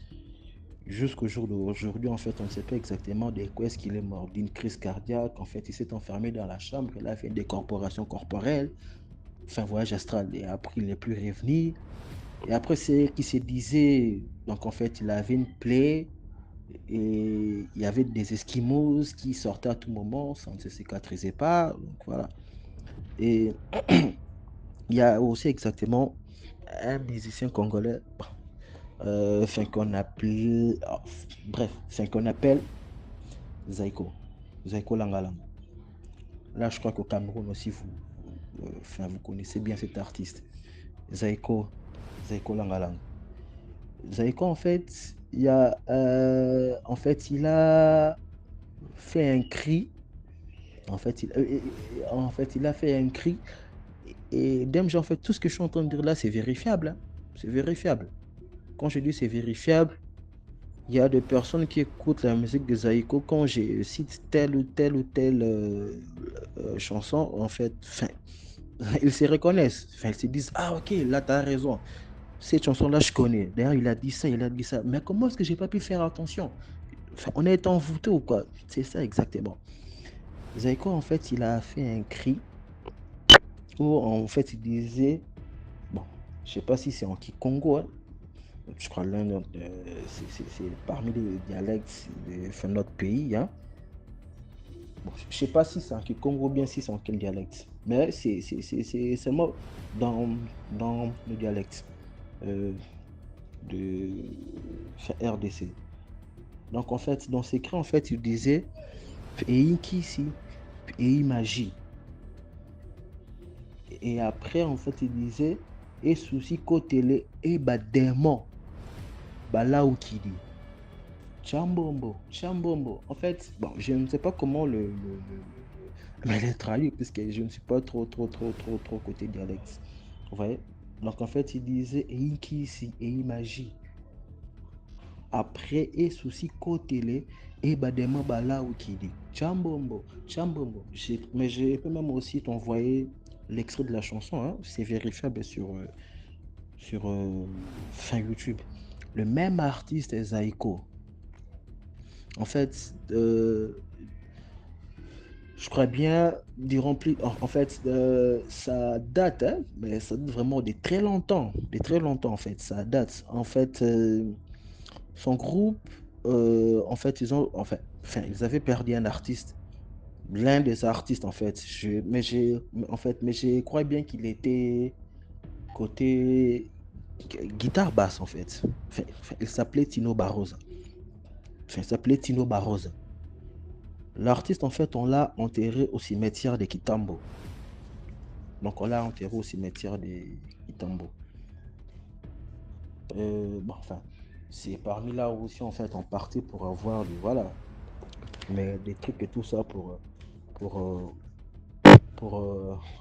jusqu'au jour d'aujourd'hui. En fait, on ne sait pas exactement de quoi est-ce qu'il est mort. D'une crise cardiaque. En fait, il s'est enfermé dans la chambre. Il a fait une décorporation corporelle. Enfin, voyage astral. Et après, il n'est plus revenu. Et après, c'est qu'il se disait. Donc, en fait, il avait une plaie. Et il y avait des esquimaux qui sortaient à tout moment. Ça ne se cicatrisait pas. Donc, voilà. Et il y a aussi exactement un musicien congolais. Enfin, qu'on appelle, bref, enfin, qu'on appelle Zaiko, Zaiko Langalang. Là, je crois qu'au Cameroun aussi, enfin, vous connaissez bien cet artiste, Zaiko, Zaiko Langalang. Zaiko, en fait, en fait, il a fait un cri. En fait, il a fait un cri. Et en fait, tout ce que je suis en train de dire là, c'est vérifiable, hein. C'est vérifiable. Quand je dis c'est vérifiable, il y a des personnes qui écoutent la musique de Zaïko quand je cite telle ou telle chanson, en fait, fin, ils se reconnaissent. Enfin, ils se disent, ah ok, là, tu as raison. Cette chanson-là, je connais. D'ailleurs, il a dit ça, il a dit ça. Mais comment est-ce que j'ai pas pu faire attention? Enfin, on est envoûté ou quoi? C'est ça exactement. Zaïko, en fait, il a fait un cri où, en fait, il disait, bon, je sais pas si c'est en Kikongo, hein. Je crois l'un de, c'est parmi les dialectes de notre pays, hein. Bon, je ne sais pas si c'est en Kikongo ou bien si c'est en quel dialecte, mais c'est seulement dans le dialecte euh, de RDC. Donc en fait, dans ces cris, en fait, il disait et ici et magie. Et après, en fait, il disait et souci côté et démon, là où qui dit. Chambombo, Chambombo. En fait, bon, je ne sais pas comment le traduire, puisque je ne suis pas trop côté dialecte. Vous voyez? Donc, en fait, il disait ici et magie. Après, et souci côté et badema bala ou qui dit Chambombo, Chambombo. Mais je peux même aussi t'envoyer l'extrait de la chanson, hein. C'est vérifiable sur fin YouTube. Le même artiste est Zaiko. En fait, je crois bien durant plus. En fait, ça date, hein, mais ça date vraiment de très longtemps en fait. Ça date. En fait, son groupe, en fait, ils avaient perdu un artiste, l'un des artistes en fait. Mais je crois bien qu'il était côté guitare basse en fait. Il s'appelait Tino Barroza. Enfin, il s'appelait Tino Barroza. L'artiste, en fait, on l'a enterré au cimetière de Kitambo. Donc, on l'a enterré au cimetière de Kitambo. Bon, enfin, c'est parmi là aussi, en fait, on partait pour avoir voilà, mais des trucs et tout ça pour,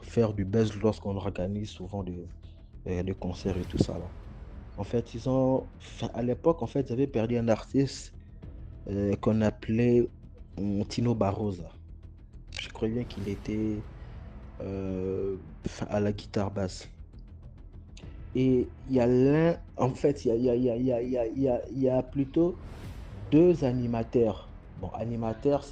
faire du buzz lorsqu'on organise souvent des concerts et tout ça, là. En fait, à l'époque, en fait, ils avaient perdu un artiste qu'on appelait Tino Barroza. Je crois bien qu'il était à la guitare basse. Et il y a en fait, il y a plutôt deux animateurs. Bon, animateurs,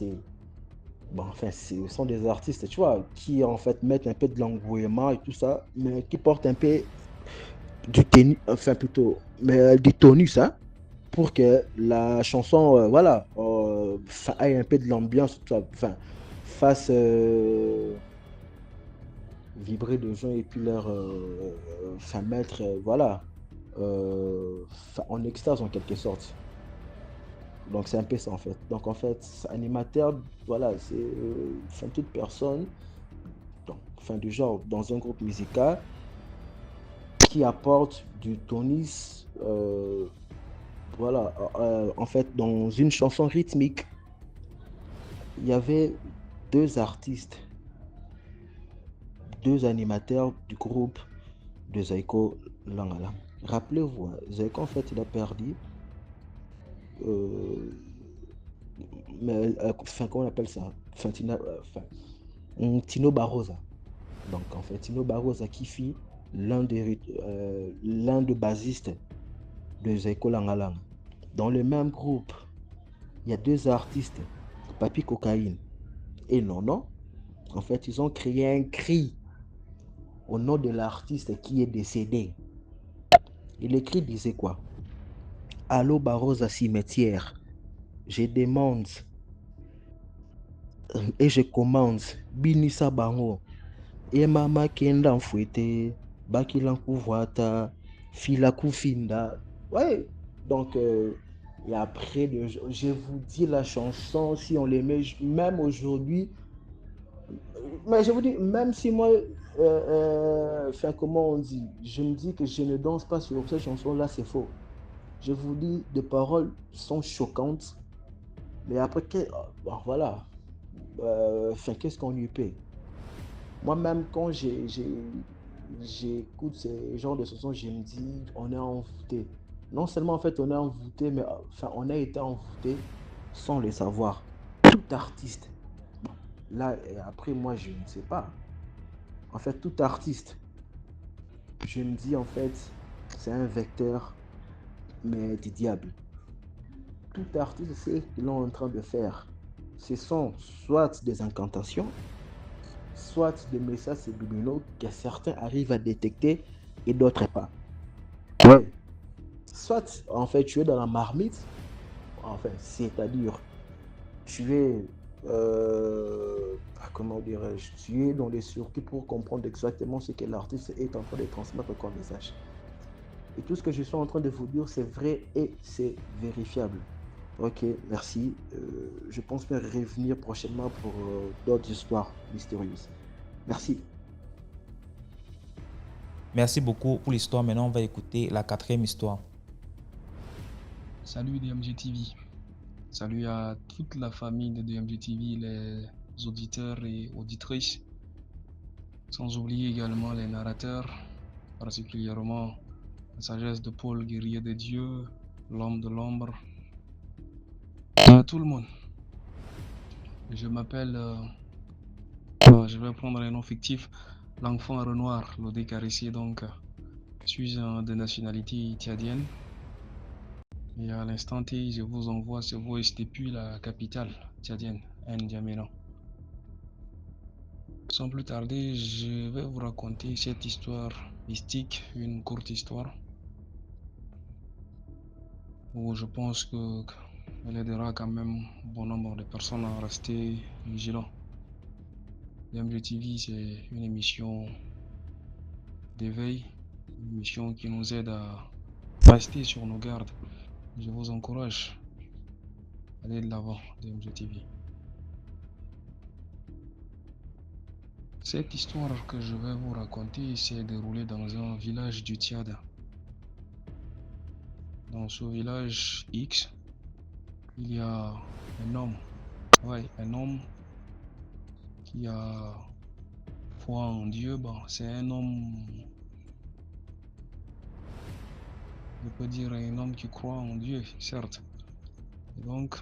bon, enfin, ce sont des artistes, tu vois, qui en fait mettent un peu de l'engouement et tout ça, mais qui portent un peu du tennis, enfin plutôt, mais du tonus, hein, pour que la chanson, voilà, ait un peu de l'ambiance, enfin, fasse vibrer de gens et puis leur mettre, voilà, en extase en quelque sorte. Donc c'est un peu ça en fait. Donc en fait, animateur, voilà, c'est toute personne, donc, du genre dans un groupe musical qui apporte du tonus, voilà, en fait dans une chanson rythmique, il y avait deux artistes, deux animateurs du groupe de Zaiko Langala. Rappelez-vous, hein, Zeko, en fait, il a perdu. euh, mais, enfin, comment on appelle ça? Enfin, Tino Barrosa. Donc, en fait, Tino Barrosa qui fit l'un des basistes de Zeko Langalanga. Dans le même groupe, il y a deux artistes, Papi Cocaïne et Nono. En fait, ils ont créé un cri au nom de l'artiste qui est décédé. Et le cri disait quoi? Allô Barrosa cimetière, je demande et je commande Binissa Bango. Et mama kenda fouette, bakila kuvuata, fila kufinda. Ouais. Donc, et après, je vous dis la chanson, si on les met, même aujourd'hui, mais je vous dis, même si moi, enfin, comment on dit, je me dis que je ne danse pas sur cette chanson-là, c'est faux. Je vous dis, les paroles sont choquantes, mais après, bon, voilà, enfin, qu'est-ce qu'on lui paie? Moi-même, quand j'écoute ces genres de chansons, je me dis, on est envoûté. Non seulement, en fait, on est envoûté, mais enfin, on a été envoûté sans le savoir. Tout artiste, là, et après, moi, je ne sais pas. En fait, tout artiste, je me dis, en fait, c'est un vecteur, mais du diable. Tout artiste sait ce qu'ils sont en train de faire. Ce sont soit des incantations, soit des messages subliminaux que certains arrivent à détecter et d'autres pas. Ouais. Soit, en fait, tu es dans la marmite, enfin, c'est-à-dire, tu es, comment dirais-je, tu es dans les circuits pour comprendre exactement ce que l'artiste est en train de transmettre comme message. Et tout ce que je suis en train de vous dire, c'est vrai et c'est vérifiable. Ok, merci. Je pense bien revenir prochainement pour d'autres histoires mystérieuses. Merci. Merci beaucoup pour l'histoire. Maintenant, on va écouter la quatrième histoire. Salut DMG TV. Salut à toute la famille de DMG TV, les auditeurs et auditrices. Sans oublier également les narrateurs, particulièrement la sagesse de Paul, guerrier de Dieu, l'homme de l'ombre. À tout le monde. Je m'appelle, je vais prendre un nom fictif, l'enfant Renoir, le décarissé. Donc, je suis de nationalité tchadienne. Et à l'instant T, je vous envoie ce voice depuis la capitale tchadienne, N'Djamena. Sans plus tarder, je vais vous raconter cette histoire mystique, une courte histoire, où je pense qu'elle aidera quand même bon nombre de personnes à rester vigilants. DMG c'est une émission d'éveil, une émission qui nous aide à rester sur nos gardes. Je vous encourage à aller de l'avant, DMG. Cette histoire que je vais vous raconter s'est déroulée dans un village du Tchad. Dans ce village X, il y a un homme, un homme qui a foi en Dieu. Bon, c'est un homme, je peux dire un homme qui croit en Dieu, certes. Et donc,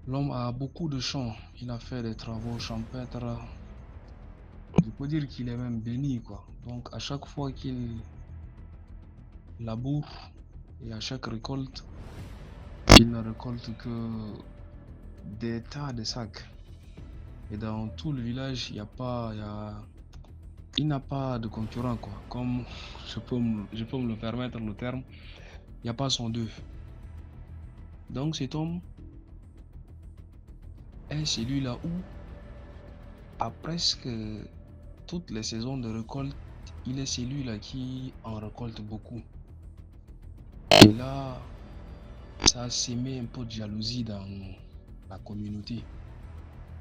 l'homme a beaucoup de champs, il a fait des travaux champêtres. Je peux dire qu'il est même béni, quoi. Donc, à chaque fois qu'il laboure et à chaque récolte, il ne récolte que des tas de sacs. Et dans tout le village, il n'a pas de concurrent, quoi. Comme je peux me le permettre le terme, il n'y a pas son deux. Donc cet homme est celui-là où, à presque toutes les saisons de récolte, il est celui-là qui en récolte beaucoup. Et là, ça a sémé un peu de jalousie dans la communauté.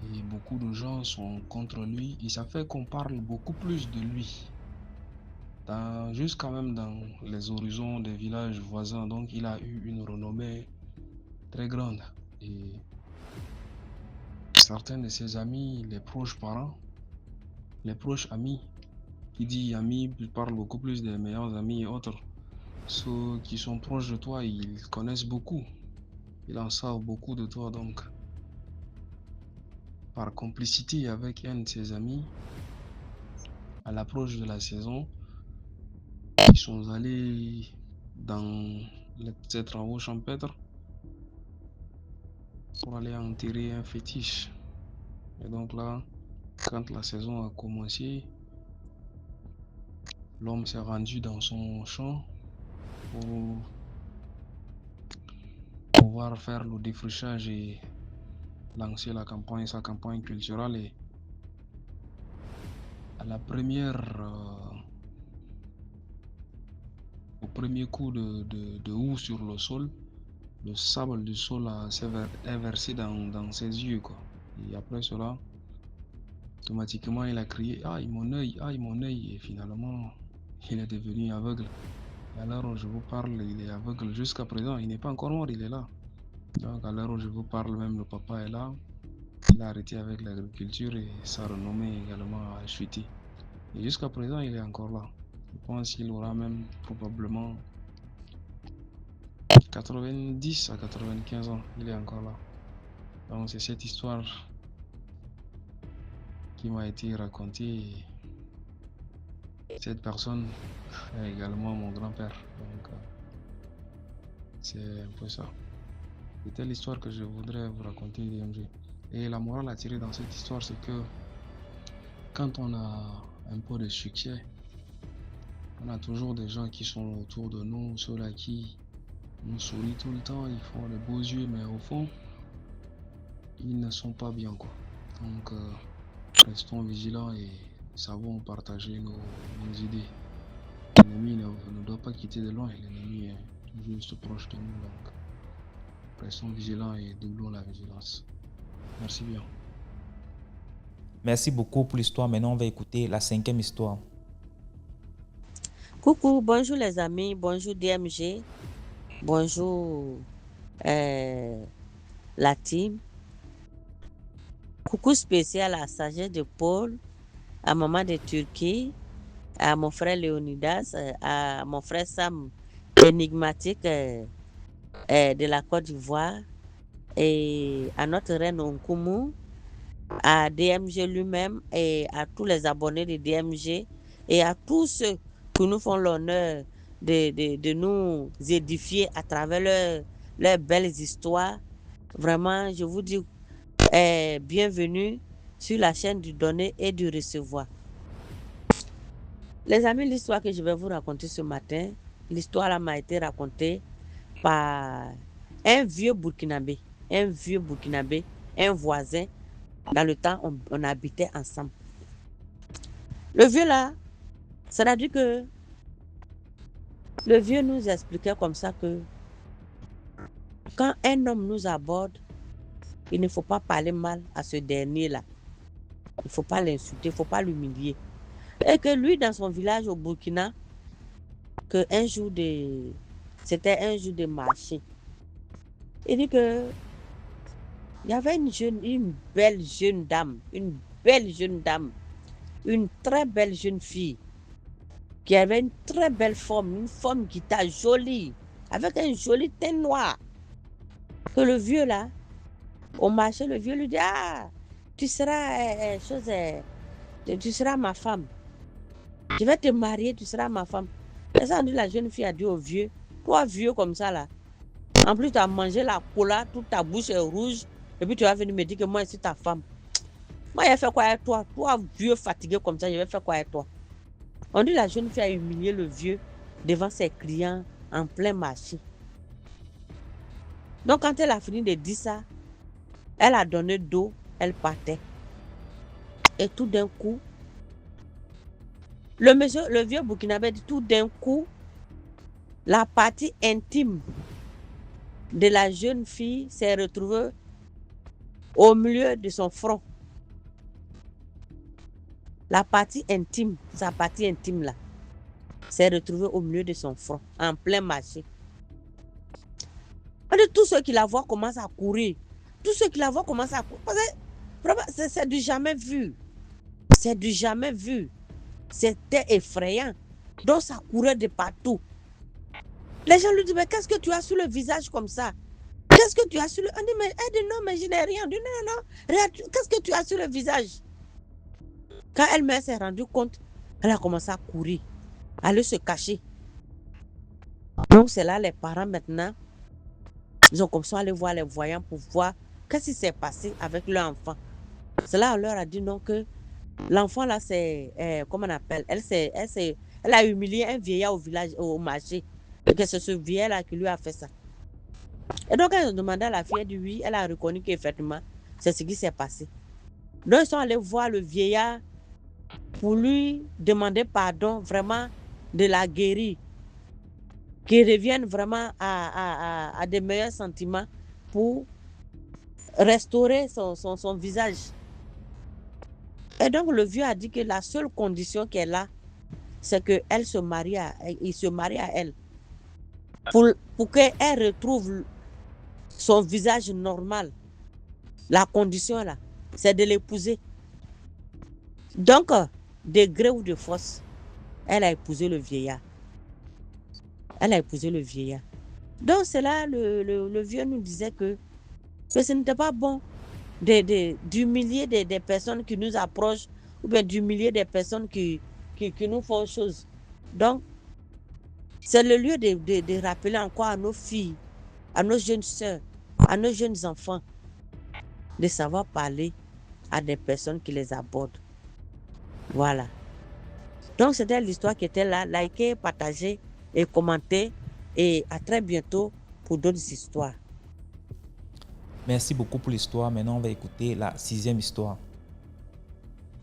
Et beaucoup de gens sont contre lui et ça fait qu'on parle beaucoup plus de lui. Jusqu'à même dans les horizons des villages voisins. Donc il a eu une renommée très grande. Et certains de ses amis, les proches parents, les proches amis, Qui dit amis parle beaucoup plus des meilleurs amis et autres. Ceux qui sont proches de toi, ils connaissent beaucoup. Ils en savent beaucoup de toi. Donc, par complicité avec un de ses amis, à l'approche de la saison, ils sont allés dans ces travaux champêtres pour aller enterrer un fétiche. Et donc là, quand la saison a commencé, l'homme s'est rendu dans son champ pour pouvoir faire le défrichage et lancer sa campagne culturelle. Et à la au premier coup de houe sur le sol, le sable du sol est versé dans ses yeux, quoi. Et après cela, automatiquement, il a crié aïe mon œil, et finalement, il est devenu aveugle. Et à l'heure où je vous parle, il est aveugle jusqu'à présent. Il n'est pas encore mort, il est là. Donc, à l'heure où je vous parle, même le papa est là. Il a arrêté avec l'agriculture et sa renommée également a chuté. Et jusqu'à présent, il est encore là. Je pense qu'il aura même probablement 90 à 95 ans. Il est encore là. Donc, c'est cette histoire qui m'a été racontée. Cette personne est également mon grand-père. Donc, c'est un peu ça. C'était l'histoire que je voudrais vous raconter, DMG. Et la morale à tirer dans cette histoire, c'est que quand on a un peu de succès, on a toujours des gens qui sont autour de nous, ceux-là qui nous sourient tout le temps, ils font les beaux yeux, mais au fond, ils ne sont pas bien, quoi. Donc, restons vigilants et savons partager nos idées. L'ennemi ne doit pas quitter de loin, l'ennemi est juste proche de nous. Donc, restons vigilants et doublons la vigilance. Merci bien. Merci beaucoup pour l'histoire. Maintenant, on va écouter la 5e histoire. Coucou, bonjour les amis, bonjour DMG, bonjour la team. Coucou spécial à Sagesse de Paul, à Maman de Turquie, à mon frère Léonidas, à mon frère Sam, énigmatique de la Côte d'Ivoire, et à notre reine Nkumu, à DMG lui-même et à tous les abonnés de DMG et à tous ceux qui nous font l'honneur de nous édifier à travers leurs belles histoires. Vraiment, je vous dis bienvenue sur la chaîne du donner et du recevoir. Les amis, l'histoire que je vais vous raconter ce matin, l'histoire là m'a été racontée par un vieux Burkinabé, un voisin. Dans le temps, on habitait ensemble. Le vieux là, c'est-à-dire que le vieux nous expliquait comme ça que quand un homme nous aborde, il ne faut pas parler mal à ce dernier-là. Il ne faut pas l'insulter, il ne faut pas l'humilier. Et que lui, dans son village au Burkina, c'était un jour de marché. Il dit que il y avait une belle jeune dame, une très belle jeune fille, qui avait une très belle forme, une forme qui était jolie, avec un joli teint noir. Que le vieux là, au marché, le vieux lui dit, ah, tu seras tu seras ma femme. Je vais te marier, tu seras ma femme. Et ça, la jeune fille a dit au vieux, toi vieux comme ça là, en plus tu as mangé la cola, toute ta bouche est rouge, et puis tu vas venir me dire que moi je suis ta femme. Moi, je vais faire quoi avec toi? Toi, vieux fatigué comme ça, je vais faire quoi avec toi? On dit la jeune fille a humilié le vieux devant ses clients en plein marché. Donc, quand elle a fini de dire ça, elle a donné dos, elle partait. Et tout d'un coup, le vieux Burkinabé dit tout d'un coup, la partie intime de la jeune fille s'est retrouvée au milieu de son front. La partie intime, sa partie intime là, s'est retrouvée au milieu de son front, en plein marché. Tous ceux qui la voient commencent à courir. Tous ceux qui la voient commencent à courir. C'est du jamais vu. C'est du jamais vu. C'était effrayant. Donc ça courait de partout. Les gens lui disent, mais qu'est-ce que tu as sur le visage comme ça? Qu'est-ce que tu as sur le... On dit, mais elle dit, non, mais je n'ai rien. On dit, non, non, regarde, qu'est-ce que tu as sur le visage? Quand elle-même s'est rendue compte, elle a commencé à courir, à aller se cacher. Donc c'est là les parents maintenant, ils ont commencé à aller voir les voyants pour voir qu'est-ce qui s'est passé avec leur enfant. C'est là on leur a dit non que l'enfant là c'est, comment on appelle, elle a humilié un vieillard au village, au marché. Et que c'est ce vieillard là qui lui a fait ça. Et donc quand ils ont demandé à la fille, elle dit oui, elle a reconnu qu'effectivement c'est ce qui s'est passé. Donc ils sont allés voir le vieillard pour lui demander pardon, vraiment de la guérir, qu'il revienne vraiment à des meilleurs sentiments pour restaurer son visage. Et donc le vieux a dit que la seule condition qu'elle a, c'est qu'il se marie à elle. Pour qu'elle retrouve son visage normal. La condition là, c'est de l'épouser. Donc, de gré ou de force, elle a épousé le vieillard. Elle a épousé le vieillard. Donc, c'est là, le vieux nous disait que ce n'était pas bon d'humilier des personnes qui nous approchent ou bien d'humilier des personnes qui nous font choses. Donc, c'est le lieu de rappeler encore à nos filles, à nos jeunes sœurs, à nos jeunes enfants, de savoir parler à des personnes qui les abordent. Voilà. Donc, c'était l'histoire qui était là. Likez, partagez et commentez. Et à très bientôt pour d'autres histoires. Merci beaucoup pour l'histoire. Maintenant, on va écouter la 6e histoire.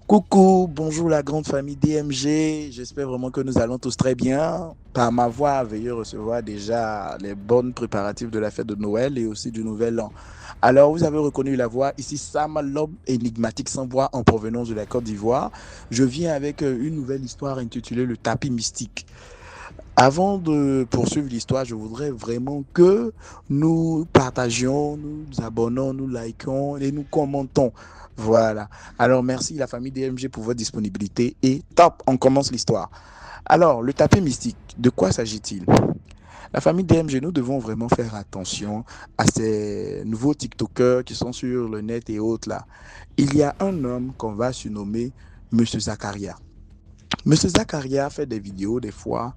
Coucou, bonjour la grande famille DMG. J'espère vraiment que nous allons tous très bien. Par ma voix, veuillez recevoir déjà les bons préparatifs de la fête de Noël et aussi du Nouvel An. Alors, vous avez reconnu la voix. Ici, Sam, l'homme énigmatique sans voix en provenance de la Côte d'Ivoire. Je viens avec une nouvelle histoire intitulée Le tapis mystique. Avant de poursuivre l'histoire, je voudrais vraiment que nous partagions, nous abonnons, nous likons et nous commentons. Voilà. Alors, merci la famille DMG pour votre disponibilité et top, on commence l'histoire. Alors, le tapis mystique, de quoi s'agit-il? La famille DMG, nous devons vraiment faire attention à ces nouveaux TikTokers qui sont sur le net et autres là. Il y a un homme qu'on va surnommer Monsieur Zakaria. Monsieur Zakaria fait des vidéos des fois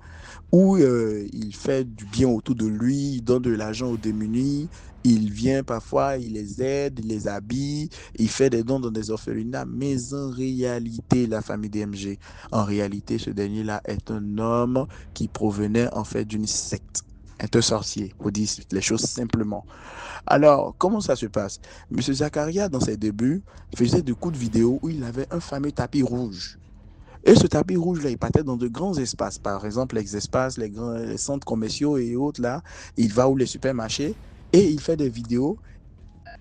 où il fait du bien autour de lui, il donne de l'argent aux démunis, il vient parfois, il les aide, il les habille, il fait des dons dans des orphelinats, mais en réalité, la famille DMG, en réalité, ce dernier-là est un homme qui provenait en fait d'une secte, est un sorcier, pour dire les choses simplement. Alors, comment ça se passe? Monsieur Zakaria, dans ses débuts, faisait de coups de vidéo où il avait un fameux tapis rouge. Et ce tapis rouge-là, il partait dans de grands espaces. Par exemple, les espaces, les centres commerciaux et autres, là. Il va où les supermarchés et il fait des vidéos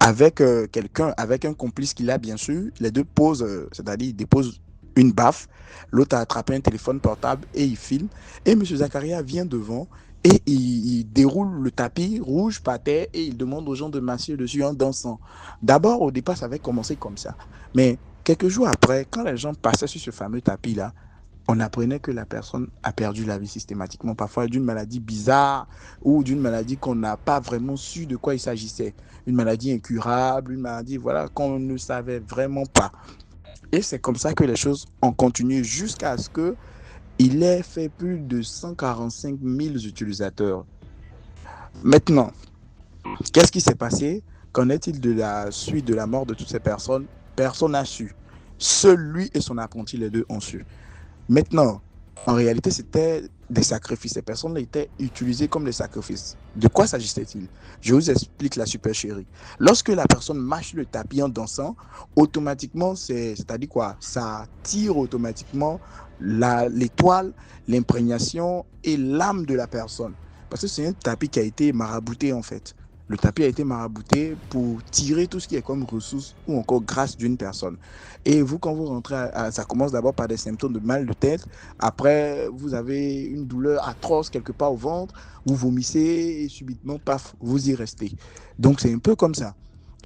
avec quelqu'un, avec un complice qu'il a, bien sûr. Les deux posent, c'est-à-dire, ils déposent une baffe. L'autre a attrapé un téléphone portable et il filme. Et M. Zakaria vient devant et il déroule le tapis rouge par terre et il demande aux gens de masser dessus en dansant. D'abord, au départ, ça avait commencé comme ça. Mais quelques jours après, quand les gens passaient sur ce fameux tapis-là, on apprenait que la personne a perdu la vie systématiquement, parfois d'une maladie bizarre ou d'une maladie qu'on n'a pas vraiment su de quoi il s'agissait. Une maladie incurable, une maladie voilà, qu'on ne savait vraiment pas. Et c'est comme ça que les choses ont continué jusqu'à ce qu'il ait fait plus de 145 000 utilisateurs. Maintenant, qu'est-ce qui s'est passé? Qu'en est-il de la suite de la mort de toutes ces personnes? Personne n'a su. Seul lui et son apprenti, les deux, ont su. Maintenant, en réalité, c'était des sacrifices. Ces personnes étaient utilisées comme des sacrifices. De quoi s'agissait-il? Je vous explique la supercherie. Lorsque la personne marche le tapis en dansant, automatiquement, c'est-à-dire quoi? Ça tire automatiquement l'étoile, l'imprégnation et l'âme de la personne. Parce que c'est un tapis qui a été marabouté en fait. Le tapis a été marabouté pour tirer tout ce qui est comme ressources ou encore grâce d'une personne. Et vous, quand vous rentrez, ça commence d'abord par des symptômes de mal de tête. Après, vous avez une douleur atroce quelque part au ventre. Vous vomissez et subitement, paf, vous y restez. Donc, c'est un peu comme ça.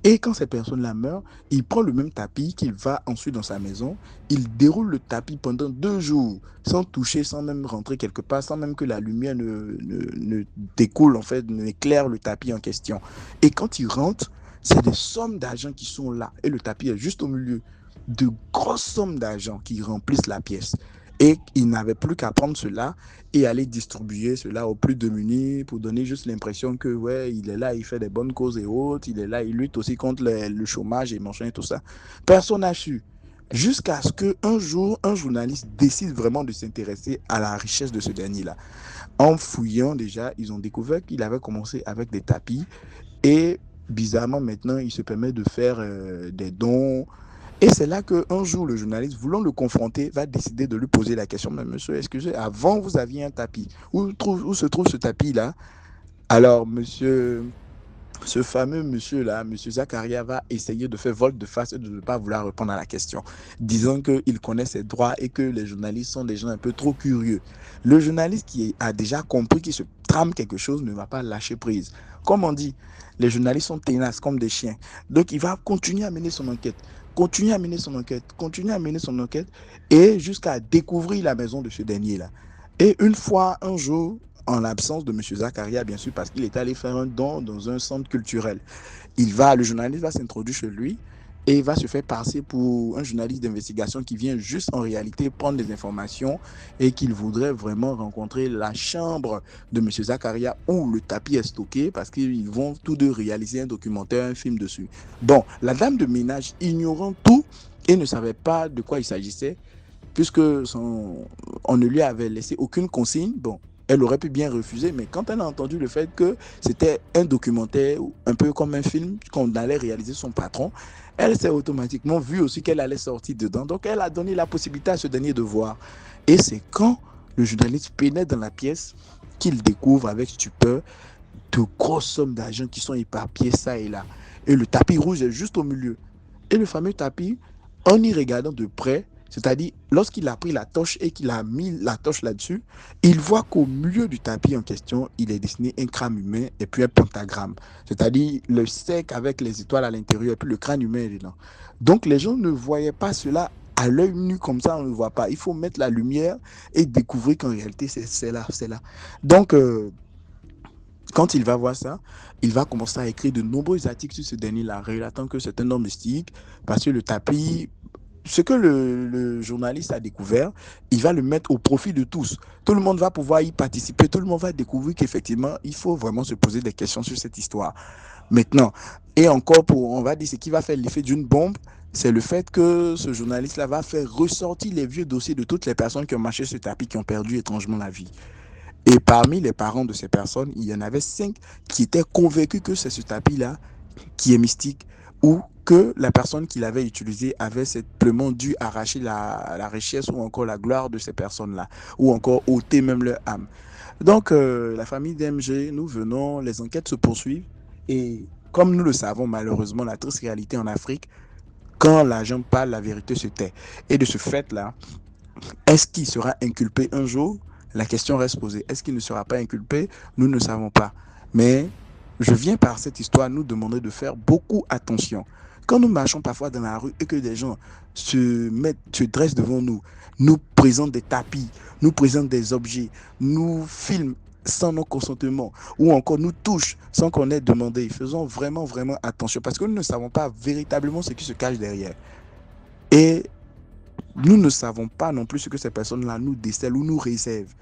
Et quand ces personnes-là meurent, il prend le même tapis qu'il va ensuite dans sa maison. Il déroule le tapis pendant 2 jours, sans toucher, sans même rentrer quelque part, sans même que la lumière ne découle, en fait, n'éclaire le tapis en question. Et quand il rentre, c'est des sommes d'argent qui sont là. Et le tapis est juste au milieu. De grosses sommes d'argent qui remplissent la pièce. Et il n'avait plus qu'à prendre cela et aller distribuer cela aux plus démunis pour donner juste l'impression que, ouais, il est là, il fait des bonnes causes et autres, il est là, il lutte aussi contre le chômage et machin et tout ça. Personne n'a su. Jusqu'à ce qu'un jour, un journaliste décide vraiment de s'intéresser à la richesse de ce dernier-là. En fouillant déjà, ils ont découvert qu'il avait commencé avec des tapis et bizarrement maintenant, il se permet de faire des dons. Et c'est là qu'un jour, le journaliste, voulant le confronter, va décider de lui poser la question, mais monsieur, excusez, avant vous aviez un tapis. Où se trouve ce tapis-là? Alors, monsieur, ce fameux monsieur-là, monsieur Zakaria, va essayer de faire volte-face et de ne pas vouloir répondre à la question, disant qu'il connaît ses droits et que les journalistes sont des gens un peu trop curieux. Le journaliste qui a déjà compris qu'il se trame quelque chose ne va pas lâcher prise. Comme on dit, les journalistes sont tenaces comme des chiens. Donc, il va continuer à mener son enquête, continuer à mener son enquête, continuer à mener son enquête et jusqu'à découvrir la maison de ce dernier-là. Et une fois, un jour, en l'absence de M. Zakaria, bien sûr, parce qu'il est allé faire un don dans un centre culturel. Le journaliste va s'introduire chez lui et il va se faire passer pour un journaliste d'investigation qui vient juste en réalité prendre des informations et qu'il voudrait vraiment rencontrer la chambre de M. Zakaria où le tapis est stocké parce qu'ils vont tous deux réaliser un documentaire, un film dessus. Bon, la dame de ménage, ignorant tout et ne savait pas de quoi il s'agissait, puisque on ne lui avait laissé aucune consigne, bon, elle aurait pu bien refuser, mais quand elle a entendu le fait que c'était un documentaire, un peu comme un film qu'on allait réaliser son patron, elle s'est automatiquement vue aussi qu'elle allait sortir dedans. Donc elle a donné la possibilité à ce dernier de voir. Et c'est quand le journaliste pénètre dans la pièce qu'il découvre avec stupeur de grosses sommes d'argent qui sont éparpillées ça et là. Et le tapis rouge est juste au milieu. Et le fameux tapis, en y regardant de près, c'est-à-dire lorsqu'il a pris la torche et qu'il a mis la torche là-dessus, il voit qu'au milieu du tapis en question, il est dessiné un crâne humain et puis un pentagramme. C'est-à-dire le cercle avec les étoiles à l'intérieur et puis le crâne humain est dedans. Donc les gens ne voyaient pas cela à l'œil nu comme ça, on ne voit pas. Il faut mettre la lumière et découvrir qu'en réalité, c'est là, c'est là. Donc, quand il va voir ça, il va commencer à écrire de nombreux articles sur ce dernier-là, relatant que c'est un homme mystique, parce que le tapis, ce que le journaliste a découvert, il va le mettre au profit de tous. Tout le monde va pouvoir y participer, tout le monde va découvrir qu'effectivement, il faut vraiment se poser des questions sur cette histoire. Maintenant, et encore on va dire, ce qui va faire l'effet d'une bombe, c'est le fait que ce journaliste-là va faire ressortir les vieux dossiers de toutes les personnes qui ont marché ce tapis, qui ont perdu étrangement la vie. Et parmi les parents de ces personnes, il y en avait 5 qui étaient convaincus que c'est ce tapis-là qui est mystique ou que la personne qui l'avait utilisé avait simplement dû arracher la richesse ou encore la gloire de ces personnes-là, ou encore ôter même leur âme. Donc, la famille DMG, nous venons, les enquêtes se poursuivent, et comme nous le savons malheureusement, la triste réalité en Afrique, quand l'argent parle, la vérité se tait. Et de ce fait-là, est-ce qu'il sera inculpé un jour? La question reste posée. Est-ce qu'il ne sera pas inculpé? Nous ne savons pas. Mais je viens par cette histoire nous demander de faire beaucoup attention. Quand nous marchons parfois dans la rue et que des gens se dressent devant nous, nous présentent des tapis, nous présentent des objets, nous filment sans nos consentements ou encore nous touchent sans qu'on ait demandé, faisons vraiment, vraiment attention parce que nous ne savons pas véritablement ce qui se cache derrière. Et nous ne savons pas non plus ce que ces personnes-là nous décèlent ou nous réservent.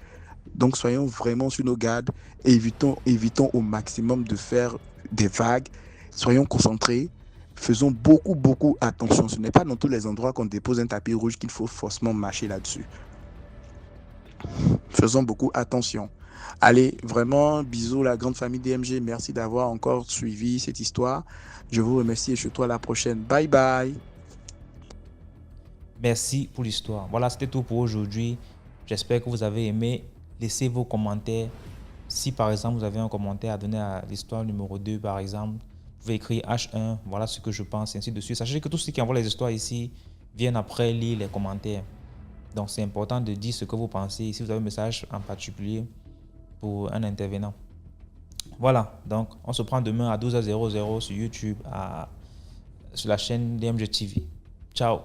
Donc soyons vraiment sur nos gardes et évitons au maximum de faire des vagues. Soyons concentrés. Faisons beaucoup, beaucoup attention. Ce n'est pas dans tous les endroits qu'on dépose un tapis rouge qu'il faut forcément marcher là-dessus. Faisons beaucoup attention. Allez, vraiment, bisous la grande famille DMG. Merci d'avoir encore suivi cette histoire. Je vous remercie et je te retrouve à la prochaine. Bye bye. Merci pour l'histoire. Voilà, c'était tout pour aujourd'hui. J'espère que vous avez aimé. Laissez vos commentaires. Si par exemple vous avez un commentaire à donner à l'histoire numéro 2, par exemple, vous pouvez écrire H1, voilà ce que je pense, et ainsi de suite. Sachez que tous ceux qui envoient les histoires ici viennent après lire les commentaires. Donc c'est important de dire ce que vous pensez. Si vous avez un message en particulier pour un intervenant. Voilà, donc on se prend demain à 12h00 sur YouTube, à sur la chaîne DMG TV. Ciao.